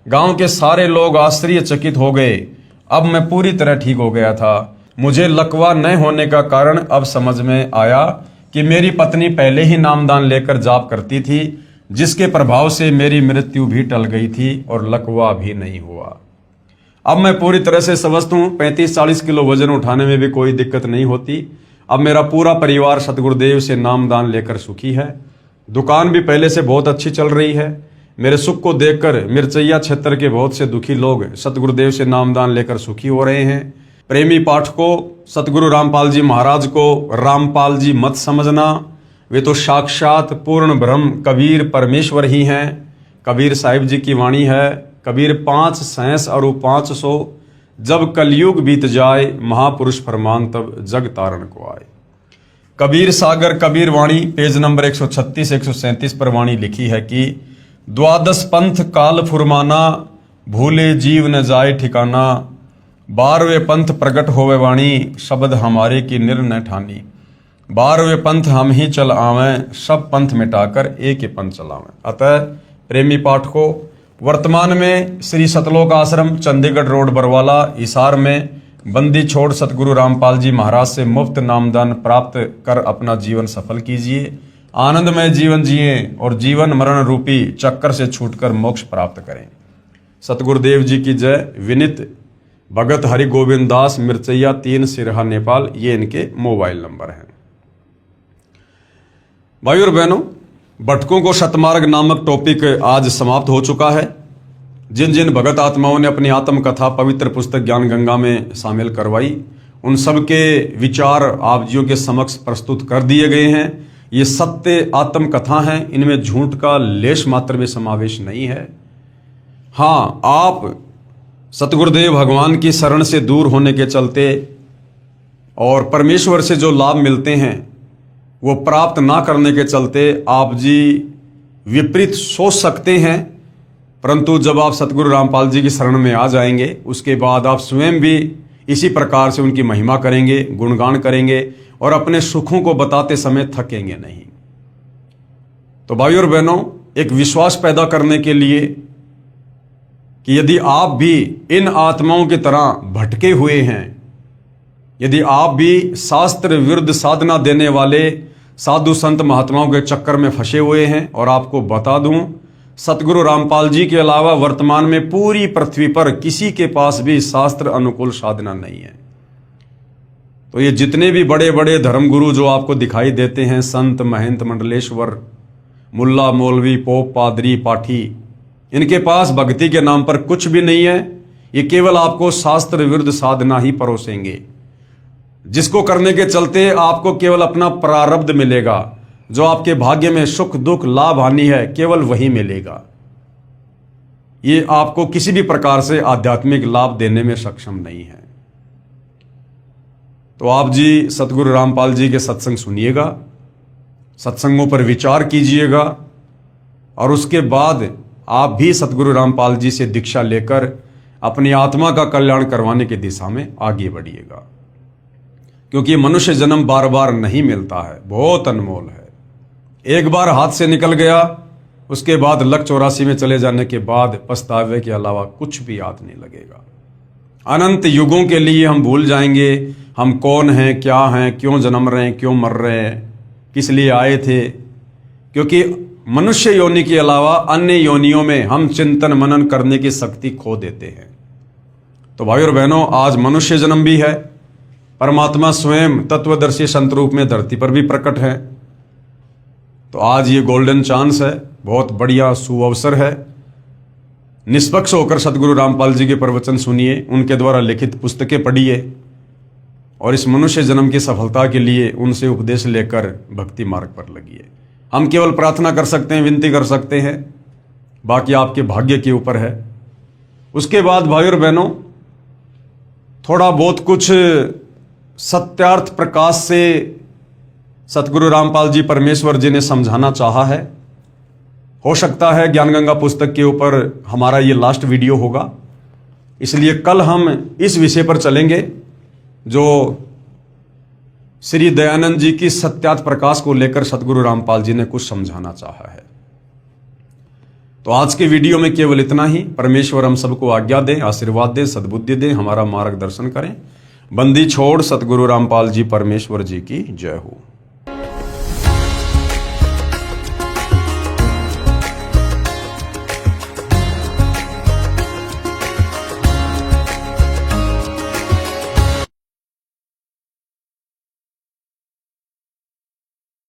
गांव के सारे लोग आश्चर्यचकित हो गए। अब मैं पूरी तरह ठीक हो गया था। मुझे लकवा न होने का कारण अब समझ में आया कि मेरी पत्नी पहले ही नामदान लेकर जाप करती थी, जिसके प्रभाव से मेरी मृत्यु भी टल गई थी और लकवा भी नहीं हुआ। अब मैं पूरी तरह से स्वस्थ हूँ। 35-40 किलो वजन उठाने में भी कोई दिक्कत नहीं होती। अब मेरा पूरा परिवार सतगुरुदेव से नामदान लेकर सुखी है। दुकान भी पहले से बहुत अच्छी चल रही है। मेरे सुख को देखकर मिर्चैया क्षेत्र के बहुत से दुखी लोग सतगुरुदेव से नामदान लेकर सुखी हो रहे हैं। प्रेमी पाठकों, सतगुरु रामपाल जी महाराज को रामपाल जी मत समझना, वे तो साक्षात पूर्ण ब्रह्म कबीर परमेश्वर ही हैं। कबीर साहिब जी की वाणी है, कबीर 5 सैंस और 500, जब कलयुग बीत जाए महापुरुष फरमान तब जग तारण को आए। कबीर सागर कबीर वाणी पेज नंबर 136-137 पर वाणी लिखी है कि द्वादश पंथ काल फुरमाना, भूले जीव न जाए ठिकाना, 12वें पंथ प्रकट होवे वाणी, शब्द हमारे की निर्णय ठानी। 12वें पंथ हम ही चल आवें, सब पंथ मिटाकर एक ही पंथ चलावें। अतः प्रेमी पाठकों, वर्तमान में श्री सतलोक आश्रम चंडीगढ़ रोड बरवाला हिसार में बंदी छोड़ सतगुरु रामपाल जी महाराज से मुफ्त नामदान प्राप्त कर अपना जीवन सफल कीजिए, आनंदमय जीवन जिए और जीवन मरण रूपी चक्कर से छूटकर मोक्ष प्राप्त करें। सतगुरुदेव जी की जय। विनित भगत हरि गोविंद दास, मिर्चैया 3, सिरहा, नेपाल। ये इनके मोबाइल नंबर हैं। भाई और बहनों, भटकों को सतमार्ग नामक टॉपिक आज समाप्त हो चुका है। जिन जिन भगत आत्माओं ने अपनी आत्मकथा पवित्र पुस्तक ज्ञान गंगा में शामिल करवाई, उन सब के विचार आप जियों के समक्ष प्रस्तुत कर दिए गए हैं। ये सत्य आत्मकथा हैं, इनमें झूठ का लेश मात्र भी समावेश नहीं है। हाँ, आप सतगुरुदेव भगवान की शरण से दूर होने के चलते और परमेश्वर से जो लाभ मिलते हैं वो प्राप्त ना करने के चलते आप जी विपरीत सोच सकते हैं, परंतु जब आप सतगुरु रामपाल जी की शरण में आ जाएंगे उसके बाद आप स्वयं भी इसी प्रकार से उनकी महिमा करेंगे, गुणगान करेंगे और अपने सुखों को बताते समय थकेंगे नहीं। तो भाइयों और बहनों, एक विश्वास पैदा करने के लिए कि यदि आप भी इन आत्माओं की तरह भटके हुए हैं, यदि आप भी शास्त्र विरुद्ध साधना देने वाले साधु संत महात्माओं के चक्कर में फंसे हुए हैं, और आपको बता दूं, सतगुरु रामपाल जी के अलावा वर्तमान में पूरी पृथ्वी पर किसी के पास भी शास्त्र अनुकूल साधना नहीं है। तो ये जितने भी बड़े बड़े धर्मगुरु जो आपको दिखाई देते हैं, संत, महंत, मंडलेश्वर, मुल्ला, मौलवी, पोप, पादरी, पाठी, इनके पास भक्ति के नाम पर कुछ भी नहीं है। ये केवल आपको शास्त्र विरुद्ध साधना ही परोसेंगे। जिसको करने के चलते आपको केवल अपना प्रारब्ध मिलेगा। जो आपके भाग्य में सुख दुख लाभ हानि है केवल वही मिलेगा। ये आपको किसी भी प्रकार से आध्यात्मिक लाभ देने में सक्षम नहीं है। तो आप जी सतगुरु रामपाल जी के सत्संग सुनिएगा, सत्संगों पर विचार कीजिएगा और उसके बाद आप भी सतगुरु रामपाल जी से दीक्षा लेकर अपनी आत्मा का कल्याण करवाने की दिशा में आगे बढ़िएगा। क्योंकि मनुष्य जन्म बार बार नहीं मिलता है, बहुत अनमोल है। एक बार हाथ से निकल गया, उसके बाद लक 84 में चले जाने के बाद पछतावे के अलावा कुछ भी याद नहीं लगेगा। अनंत युगों के लिए हम भूल जाएंगे हम कौन हैं, क्या हैं, क्यों जन्म रहे हैं, क्यों मर रहे हैं, किस लिए आए थे। क्योंकि मनुष्य योनि के अलावा अन्य योनियों में हम चिंतन मनन करने की शक्ति खो देते हैं। तो भाई और बहनों, आज मनुष्य जन्म भी है, परमात्मा स्वयं तत्वदर्शी संत रूप में धरती पर भी प्रकट है। तो आज ये गोल्डन चांस है, बहुत बढ़िया सुअवसर है। निष्पक्ष होकर सतगुरु रामपाल जी के प्रवचन सुनिए, उनके द्वारा लिखित पुस्तकें पढ़िए और इस मनुष्य जन्म की सफलता के लिए उनसे उपदेश लेकर भक्ति मार्ग पर लगिए। हम केवल प्रार्थना कर सकते हैं, विनती कर सकते हैं, बाकी आपके भाग्य के ऊपर है। उसके बाद भाई और बहनों, थोड़ा बहुत कुछ सत्यार्थ प्रकाश से सतगुरु रामपाल जी परमेश्वर जी ने समझाना चाहा है। हो सकता है ज्ञान गंगा पुस्तक के ऊपर हमारा ये लास्ट वीडियो होगा, इसलिए कल हम इस विषय पर चलेंगे जो श्री दयानंद जी की सत्यार्थ प्रकाश को लेकर सतगुरु रामपाल जी ने कुछ समझाना चाहा है। तो आज के वीडियो में केवल इतना ही। परमेश्वर हम सबको आज्ञा दें, आशीर्वाद दें, सद्बुद्धि दें, हमारा मार्गदर्शन करें। बंदी छोड़ सतगुरु रामपाल जी परमेश्वर जी की जय हो।